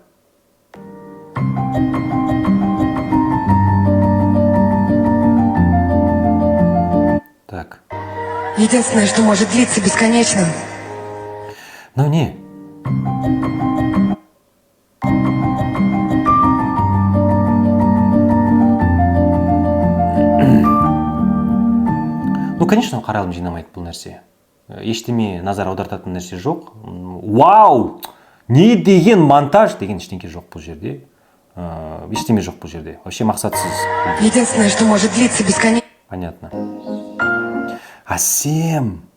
Так. Единственное, что может длиться бесконечно. Ну не. Ну, конечно, қаралым жинамайды бұл нәрсе. Ештеме назар аудартатын нәрсе жоқ. Вау! Не деген монтаж деген ештеңке жоқ бұл жерде. Ештеме жоқ бұл жерде. Вообще мақсатсыз. Единственное, что может длиться бесконечно. Понятно. Асем.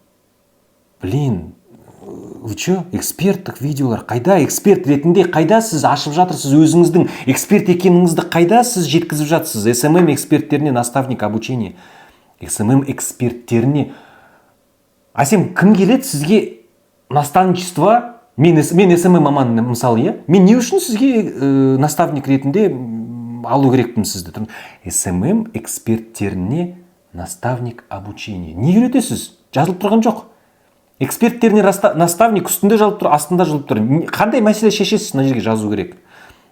Блин. Вы чё? Эксперттік видеолар қайда? Эксперт ретінде қайда сіз ашып жатырсыз өзіңіздің эксперт екеніңізді қайда сіз жеткізіп жатсыз? SMM эксперттеріне наставник обучение. SMM эксперттеріне. Асем, кім келеді сізге наставничество? Мен SMM маманы мысалы, иә? Мен не үшін сізге наставник ретінде алу керекпін сізді? SMM эксперттеріне наставник обучение. Не үйретесіз? Жазылып тұрған жоқ. Эксперттеріне наставник үстінде жазылып тұр, астында жазылып тұр. Қандай мәселе шешесіз мына жерге жазу керек?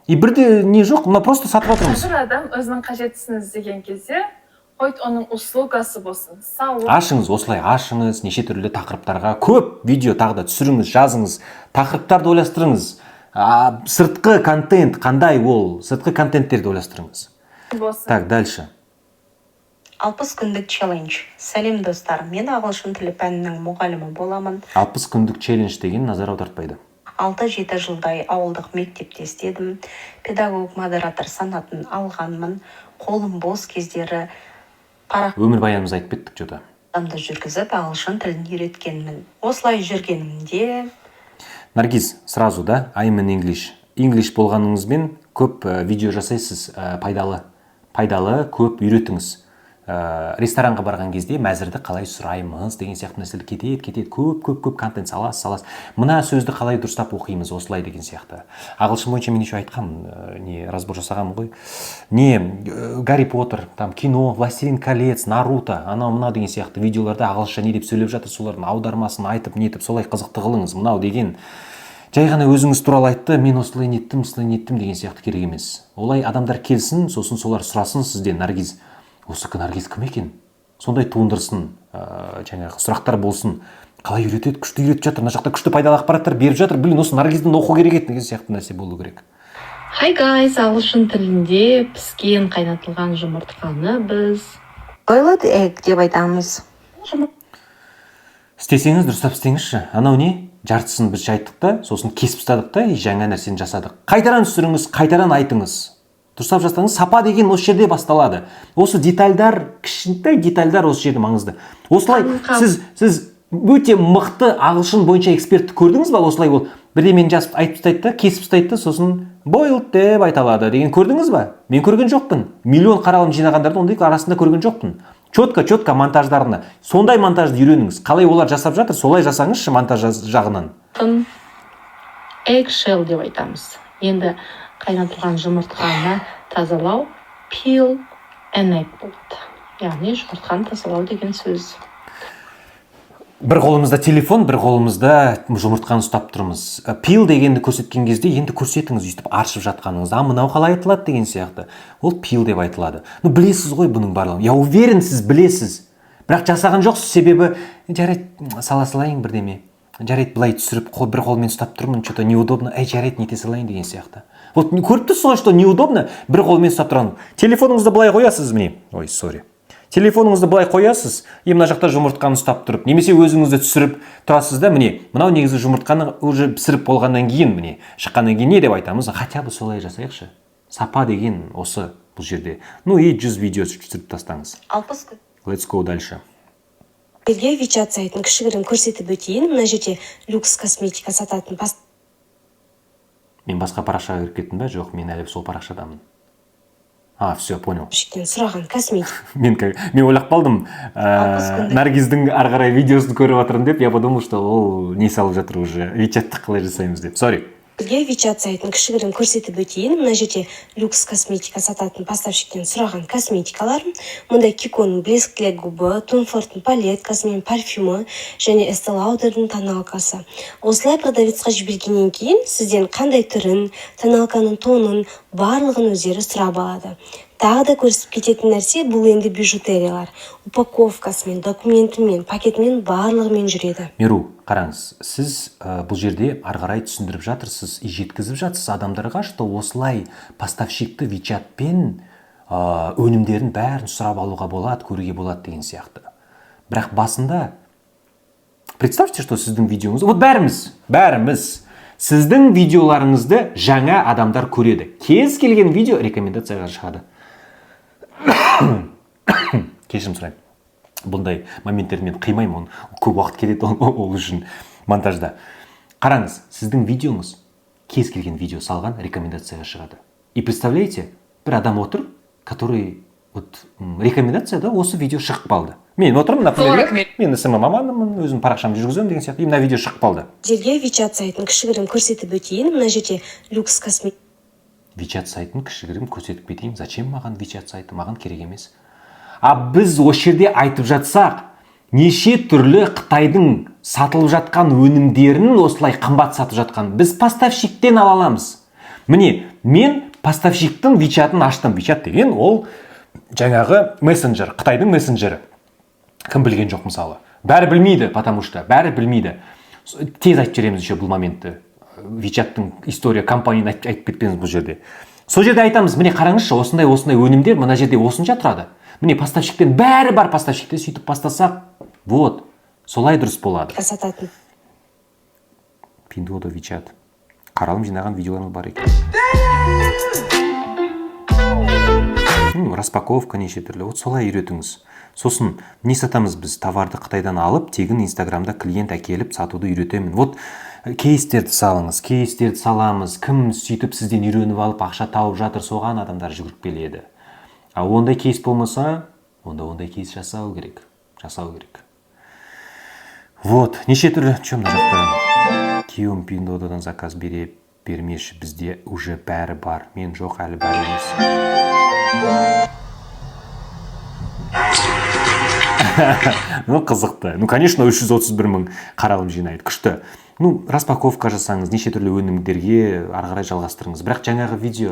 И бірде не жоқ, мына просто сатып жатырмыз. Қазір адам өзінің қажеттісін іздеген кезде, хоть оның услугасы болсын, салон. Ашыңыз, осылай ашыңыз, неше түрлі тақырыптарға көп видео тағы да түсіріңіз, жазыңыз, тақырыптарды ойластырыңыз. Сыртқы контент қандай ол? Сыртқы контенттерді ойластырыңыз. Так, дальше. 60 күндік челлендж. Сәлем достар, мен ағылшын тілі пәнінің мұғалімі боламын. 60 күндік челлендж деген назар аудартпайды. 6-7 жылдай ауылдық мектепте істедім. Педагог модератор санатын алғанмын. Қолым бос кездері Өмір баянымыз айтып кеттік жота. Адамды жүргізіп ағылшын тілін үйреткенмін. Осылай жүргенімде Наргиз, сразу, да? I'm in English English болғаныңызбен көп видео жасайсыз, пайдалы көп үйретіңіз. Ресторанға барған кезде мәзірді қалай сұраймыз деген сияқты нәрселер кетеді, көп контент саласыз. Мына сөзді қалай дұрыстап оқимыз, осылай деген сияқты. Ағылшын бойынша мен еще айтқам, разбор жасағам ғой. Гарри Поттер, там кино, Властелин колец, Наруто, мынау деген сияқты видеоларда ағылшынша не деп сөйлеп жатыр, солардың аудармасын айтып, нетіп, солай қызықты қылыңыз. Мынау деген жай ғана өзіңіз туралы айтты, мен осылай неттім деген сияқты керек емес. Олай адамдар келсін, сосын солар сұрасын сізден, Наргиз, осы Наргиз кім екен? Сондай туындырсын, жаңағы сұрақтар болсын. Қалай үйретеді, күшті үйретіп жатыр, мына жақта күшті пайдалы ақпараттар беріп жатыр. Блин, осы Наргизді оқу керек еді деген сияқты нәрсе болу керек. Hi guys, ағылшын тілінде піскен қайнатылған жұмыртқаны біз boiled egg деп айтамыз. Істесеңіз дұрыстап істеңізші. Анау не? Жартысын біз айттық та, сосын кесіп тастадық та, жаңа нәрсені жасадық. Қайтаран түсіріңіз, қайтаран айтыңыз. Дұрыстап жасаңыз, сапа деген осы жерде басталады. Осы детальдар, кішкентай детальдар осы жерде маңызды. Осылай сіз өте мықты ағылшын бойынша экспертті көрдіңіз ба? Осылай ол бірдемені жазып айтып тастайды да, кесіп тастайды, сосын boiled деп айта алады деген көрдіңіз ба? Мен көрген жоқпын. Миллион қаралым жинағандарды ондай арасында көрген жоқпын. Четко монтаждарына. Сондай монтажды үйреніңіз. Қалай олар жасап жатыр, солай жасаңызшы монтаж жағынан. Eggshell деп айтамыз. Енді қайнатылған жұмыртқаны тазалау peel and egg болады. Яғни жұмыртқаны тазалау деген сөз. Бір қолымызда телефон, бір қолымызда жұмыртқаны ұстап тұрмыз. Peel дегенді көрсеткен кезде енді көрсетіңіз, өйстіп аршып жатқаныңызда, мынау қалай айтылады деген сияқты. Ол peel деп айтылады. Білесіз ғой бұның барлығын. Я уверен, сіз білесіз. Бірақ жасаған жоқсыз, себебі жарайды, салайын бірдеме. Жарайды, былай түсіріп, бір қолмен ұстап тұрмын, что-то неудобно. Жарайды, нете салайын деген сияқты. Вот көріп тұрсыз ғой, что неудобно, бір қолмен ұстап тұрған. Телефоныңызды былай қоясыз міне. Ой, сорри. Телефоныңызды былай қоясыз, мына жақта жұмыртқаны ұстап тұрып, немесе өзіңізді түсіріп тұрасыз да, мынау негізі жұмыртқаны уже пісіріп болғаннан кейін, шыққаннан кейін не деп айтамыз? Хотя бы солай жасайықшы. Сапа деген осы бұл жерде. И 100 видео түсіріп тастаңыз. 60 күн. Let's go дальше. Сіздерге WeChat сайтын кішігірім көрсетіп өтейін. Мына жерде люкс косметика сататын Мен басқа парақшаға кіріп кеттім бе? Жоқ, мен әлі сол парақшадамын. Все, понял. Сұраған косметика. Мен ойлап қалдым, Наргиздің ары қарай видеосын көріп отырмын деп, я подумал, что ол не салып жатыр уже, WeChat'ты қалай жасаймыз деп. Sorry. Сіздерге WeChat сайтын кішігірім көрсетіп өтейін. Мына жерде люкс косметика сататын поставщиктен сұраған косметикалар. Мұнда Kiko'ның блесклі губы, Tom Ford'ың палеткасы мен парфюмі және Estee Lauder'ның тоналкасы. Осылай продавецқа жібергеннен кейін сізден қандай түрін, тоналканың тонын, барлығын өздері сұрап алады. Тағы да көрсетіп кететін нәрсе бұл енді бижутериялар. Упаковкасымен, документімен, пакетімен барлығымен жүреді. Меру, қараңыз, сіз бұл жерде ары қарай түсіндіріп жатырсыз, жеткізіп жатсыз адамдарға, что осылай поставщикті WeChatпен өнімдерін бәрін сұрап алуға болады, көруге болады деген сияқты. Бірақ басында, представьте, что сіздің видеоңыз, вот бәріміз сіздің видеоларыңызды жаңа адамдар көреді. Кез келген видео рекомендацияға шығады. Кешірім сұраймын. Бұндай моменттерді мен қимаймын, көп уақыт кетеді ол үшін монтажда. Қараңыз, сіздің видеоңыз кез келген видео салған рекомендацияға шығады. И представляете, бір адам отыр, который рекомендацияда осы видео шығып қалды. Мен отырмын, например, мен СМ маманымын, өзім парақшамды жүргіземін деген сияқты, мына видео шығып қалды. Сіздерге WeChat сайтын кішігірім көрсетіп өтейін. Мына жерде люкс косметика. WeChat сайтын кішігірім көрсетіп кетейін. Зачем маған WeChat сайты? Маған керек емес. Біз осы жерде айтып жатсақ, неше түрлі Қытайдың сатылып жатқан өнімдерін осылай қымбат сатып жатқан. Біз поставщиктен ала аламыз. Міне, мен поставщиктің WeChat'ын аштым. WeChat деген ол жаңағы мессенджер, Қытайдың мессенджері. Кім білген жоқ мысалы. Бәрі білмейді, потому что бәрі білмейді. Тез айтып жібереміз еще бұл моментті. WeChat'тың история компанияны айтып кетпеңіз бұл жерде. Сол жерде айтамыз, міне қараңызшы, осындай өнімдер мына жерде осынша тұрады. Міне поставщиктен бәрі бар, поставщикте сөйтіп бастасақ, вот, солай дұрыс болады. Pinduoduo WeChat. Қаралым жинаған видеоларымыз бар екен. распаковка неше түрлі, вот солай үйретіңіз. Сосын не сатамыз біз? Товарды Қытайдан алып, тегін Инстаграмда клиент әкеліп сатуды үйретемін. Вот кейстерді салыңыз, кейстерді саламыз, кім сөйтіп сізден үйреніп алып ақша тауып жатыр, соған адамдар жүгіріп келеді. А ондай кейс болмаса, ондай кейс жасау керек. Вот, неше түрлі, мына жақта күйеуім Пиндодадан заказ бермеші, бізде уже бәрі бар. Мен жоқ, әлі бәрі емес. Қызықты. Конечно, 331 мың қаралым жинайды. Күшті. Распаковка жасаңыз, неше түрлі өнімдерге ары қарай жалғастырыңыз. Бірақ жаңағы видео,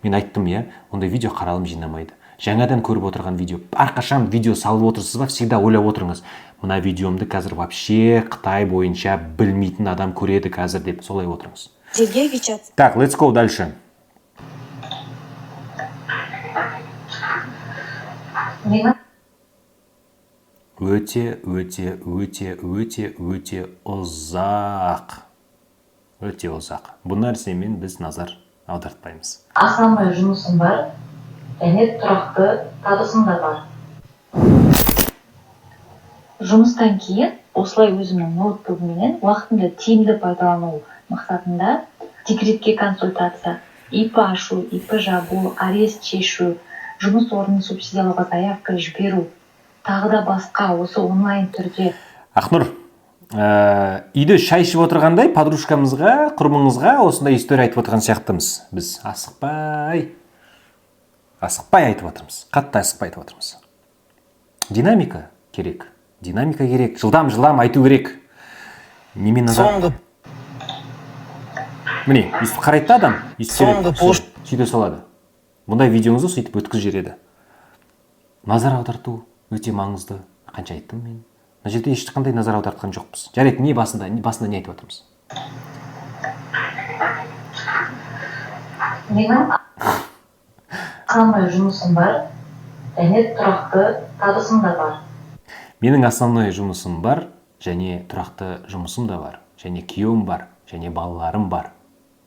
мен айттым, ондай видео қаралым жинамайды. Жаңадан көріп отырған видео. Әрқашан видео салып отырсыз ба, всегда ойлап отырыңыз. Мына видеомды қазір вообще Қытай бойынша білмейтін адам көреді қазір деп, солай отырыңыз. Так, let's go дальше. Өте ұзақ. Бұл нәрсемен біз назар аудартпаймыз. Основной жұмысым бар, және тұрақты табысым да бар. Жұмыстан кейін осылай өзімнің ноутбугіммен уақытымды тиімді пайдалану мақсатында декретке консультация, ИП ашу, ИП жабу, арест шешу, жұмыс орнын субсидиялауға заявка жіберу, тағы да басқа осы онлайн түрде. Ақнұр, үйде шай ішіп отырғандай подружкамызға, құрбыңызға осындай история айтып отырған сияқтымыз. Біз асықпай айтып отырмыз. Қатты асықпай айтып отырмыз. Динамика керек. Жылдам айту керек. Немен назар? Міне, үсті қарайтты адам, сөйте салады. Бұндай видеоңызды сөйтіп өткіз жереді. Назар аударту өте маңызды. Қанша айттым мен? Мына жерде ешқандай назар аудартқан жоқпыз. Жарайды, не басында не айтып отырмыз? Менің основной жұмысым бар, және тұрақты табысым да бар. Менің основной жұмысым бар, және тұрақты жұмысым да бар. Және күйеуім бар, және балаларым бар.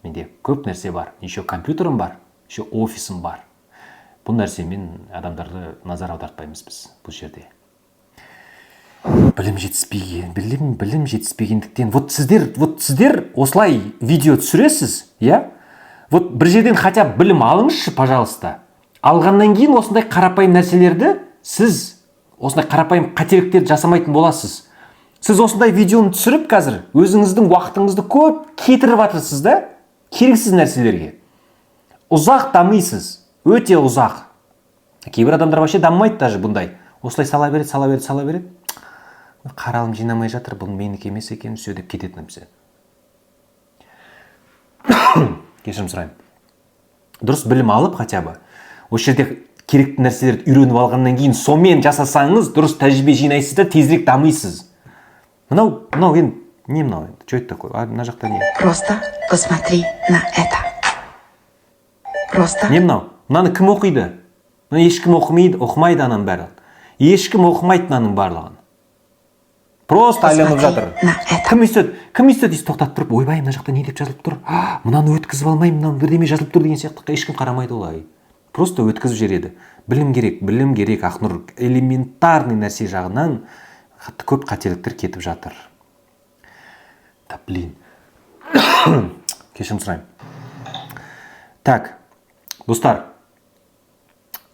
Менде көп нәрсе бар. Еще компьютерім бар, еще офисім бар. Бұл нәрсемен адамдарды назар аудартпаймыз біз бұл жерде. Білім жетіспегендіктен. Вот сіздер осылай видео түсіресіз, Вот бір жерден хотя білім алыңызшы, пожалуйста. Алғаннан кейін осындай қарапайым нәрселерді, сіз осындай қарапайым қателіктерді жасамайтын боласыз. Сіз осындай видеоны түсіріп қазір өзіңіздің уақытыңызды көп кетіріп жатырсыз да, керексіз нәрселерге. Ұзақ дамисыз, өте ұзақ. Кейбір адамдар вообще дамымайды даже бұндай. Осылай сала береді. Қаралым жинамай жатыр, бұл менікі емес екен, все деп кететін бізде. Кешірім сұраймын. Дұрыс білім алып хотя бы, осы жерде керекті нәрселерді үйреніп алғаннан кейін сонымен жасасаңыз, дұрыс тәжірибе жинайсыз да тезірек дамисыз. Мынау енді не мынау енді? Что это такое? Мына жақта не? Просто посмотри на это. Просто. Не мынау? Мынаны кім оқиды? Мына ешкім оқымайды ананың барлығын. Ешкім оқымайды ананың барлығын. Просто айланып жатыр. Кім естеді тоқтатып тұрып, ойбай, мына жақта не деп жазылып тұр? Мынаны өткізіп алмаймын, мынаны бірдеме жазылып тұр деген сияқты ешкім қарамайды олай. Просто өткізіп жереді. Білім керек, Ақнұр. Элементарный нәрсе жағынан көп қателіктер кетіп жатыр. Кешірім сұраймын. Так, достар,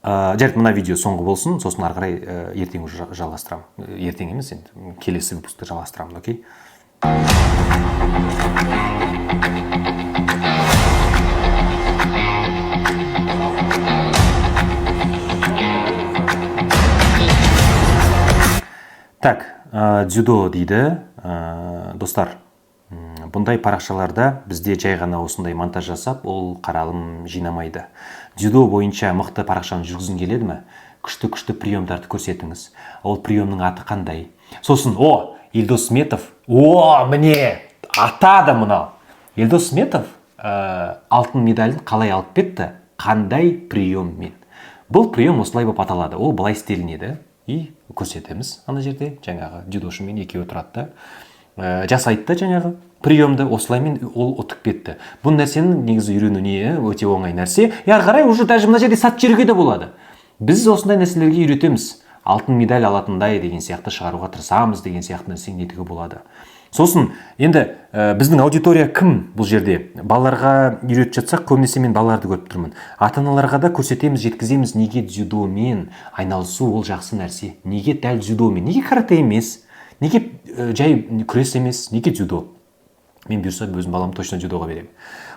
жарайды, мына видео соңғы болсын, сосын ары қарай ертең уже жалғастырамын. Ертең емес, енді келесі выпускты жалғастырамын, окей? Так, дзюдо дейді, достар. Бұндай парақшаларда бізде жай ғана осындай монтаж жасап, ол қаралым жинамайды. Дзюдо бойынша мықты парақшаны жүргізгің келеді ме? Күшті приемдарды көрсетіңіз. Ол приемның аты қандай? Сосын, Елдос Сметов. Міне, атады мұнау. Елдос Сметов алтын медалін қалай алып кетті? Қандай приеммен? Бұл прием осылай болып аталады. Ол былай істелінеді. И көрсетеміз ана жерде, жаңағы дзюдошымен екеуі тұрады да. Жасайды да жаңағы приемды осылаймен ол ұтып кетті. Бұл нәрсенің негізі үйрену не өте оңай нәрсе. Ары қарай уже даже мына жерде сатып жіберуге де болады. Біз осындай нәрселерге үйретеміз. Алтын медаль алатындай деген сияқты шығаруға тырысамыз деген сияқты нәрсені нетуге болады. Сосын енді біздің аудитория кім бұл жерде? Балаларға үйретіп жатсақ, көбінесе мен балаларды көріп тұрмын. Ата-аналарға да көрсетеміз, жеткіземіз, неге дзюдомен айналысу ол жақсы нәрсе. Неге дәл дзюдомен? Неге карате емес? Неге жай күрес емес? Неге дзюдо? Мен бұйырса өзім балам точно дзюдоға беремін.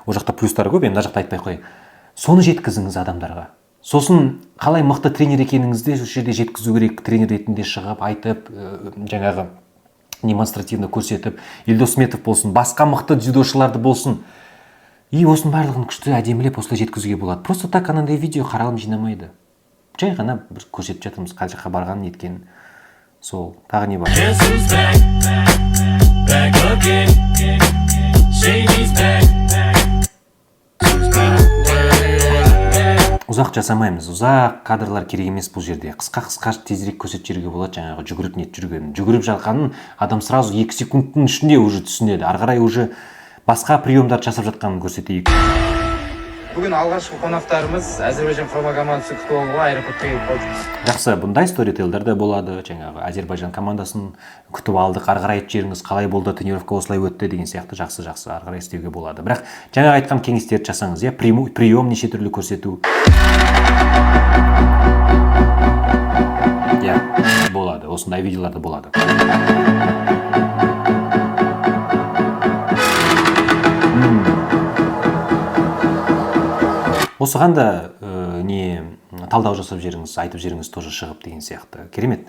Ол жақта плюстары көп, мына жақта айтпай қой. Соны жеткізіңіз адамдарға. Сосын қалай мықты тренер екеніңізді осы жерде жеткізу керек, тренер ретінде шығып айтып, жаңағы демонстративно көрсетіп, Елдос Сметов болсын, басқа мықты дзюдошыларды болсын. И осының барлығын күшті әдемілеп осылай жеткізуге болады. Просто так анандай видео қаралым жинамайды. Жай ғана бір көрсетіп жатырмыз, қай жаққа барғанын неткен. Сол, тағы не бар? Ұзақ жасамаймыз, ұзақ кадрлар керек емес бұл жерде. Қысқа тезірек көрсетіп жіберуге болады, жаңағы жүгіріп нет жүргенін. Жүгіріп жатқанын адам сразу 2 секундтың ішінде уже түсінеді. Ары қарай уже басқа приемдар жасап жатқанын көрсетейік. Бүгін алғашқы қонақтарымыз Әзербайжан құрама командасы күтіп алуға аэропортқа келіп қалды. Жақсы, бұндай сторителдер де болады. Жаңағы Әзербайжан командасын күтіп алдық, ары қарай айтып жеріңіз қалай болды, тренировка осылай өтті деген сияқты жақсы ары қарай істеуге болады. Бірақ жаңа айтқан кеңестерді жасаңыз, иә, прием неше түрлі көрсету. Иә, болады. Осындай видеоларда болады. Осыған да не талдау жасап жеріңіз, айтып жеріңіз тоже шығып деген сияқты. Керемет.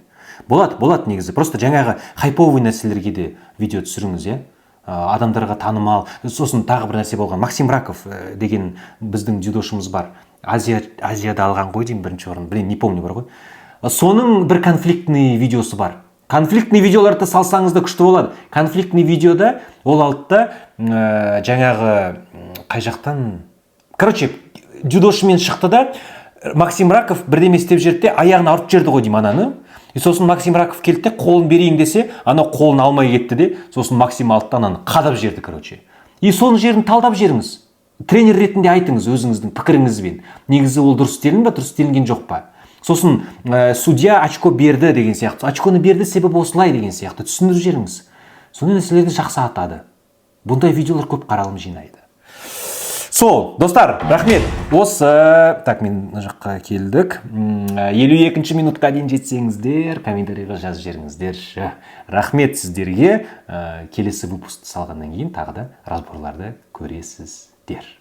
Болады негізі. Просто жаңағы хайповый нәрселерге де видео түсіріңіз, иә. Адамдарға танымал. Сосын тағы бір нәрсе болған. Максим Раков деген біздің дзюдошымыз бар. Азияда алған ғой деймін бірінші орын. Блин, не помню бар ғой. Соның бір конфликтный видеосы бар. Конфликтный видеоларды салсаңыз да күшті болады. Конфликтный видеода ол алдыда жаңағы қай жақтан... Короче, дзюдошымен шықты да, Максим Раков бірдеме істеп жерді, аяғын артып жерді ғой деймін ананы. И сосын Максим Раков келді де, қолын берейін десе, ана қолын алмай кетті де, сосын Максим алды ананы қадап жерді, короче. И соның жерін талдап жеріңіз. Тренер ретінде айтыңыз өзіңіздің пікіріңізбен. Негізі ол дұрыс істелін ба, дұрыс істелінген жоқ па? Сосын судья очко берді деген сияқты. Очконы берді, себебі осылай деген сияқты. Түсіндіріп жеріңіз. Сондай нәрселерді жақсы атады. Бұндай видеолар көп қаралым жинайды. Сол, достар, рахмет. Осы, так, мен мына жаққа келдік. 52-ші минутқа дейін жетсеңіздер, комментарийға жазып жеріңіздерші. Рахмет сіздерге. Келесі выпуск салғаннан кейін тағы да разборларды көресіздер.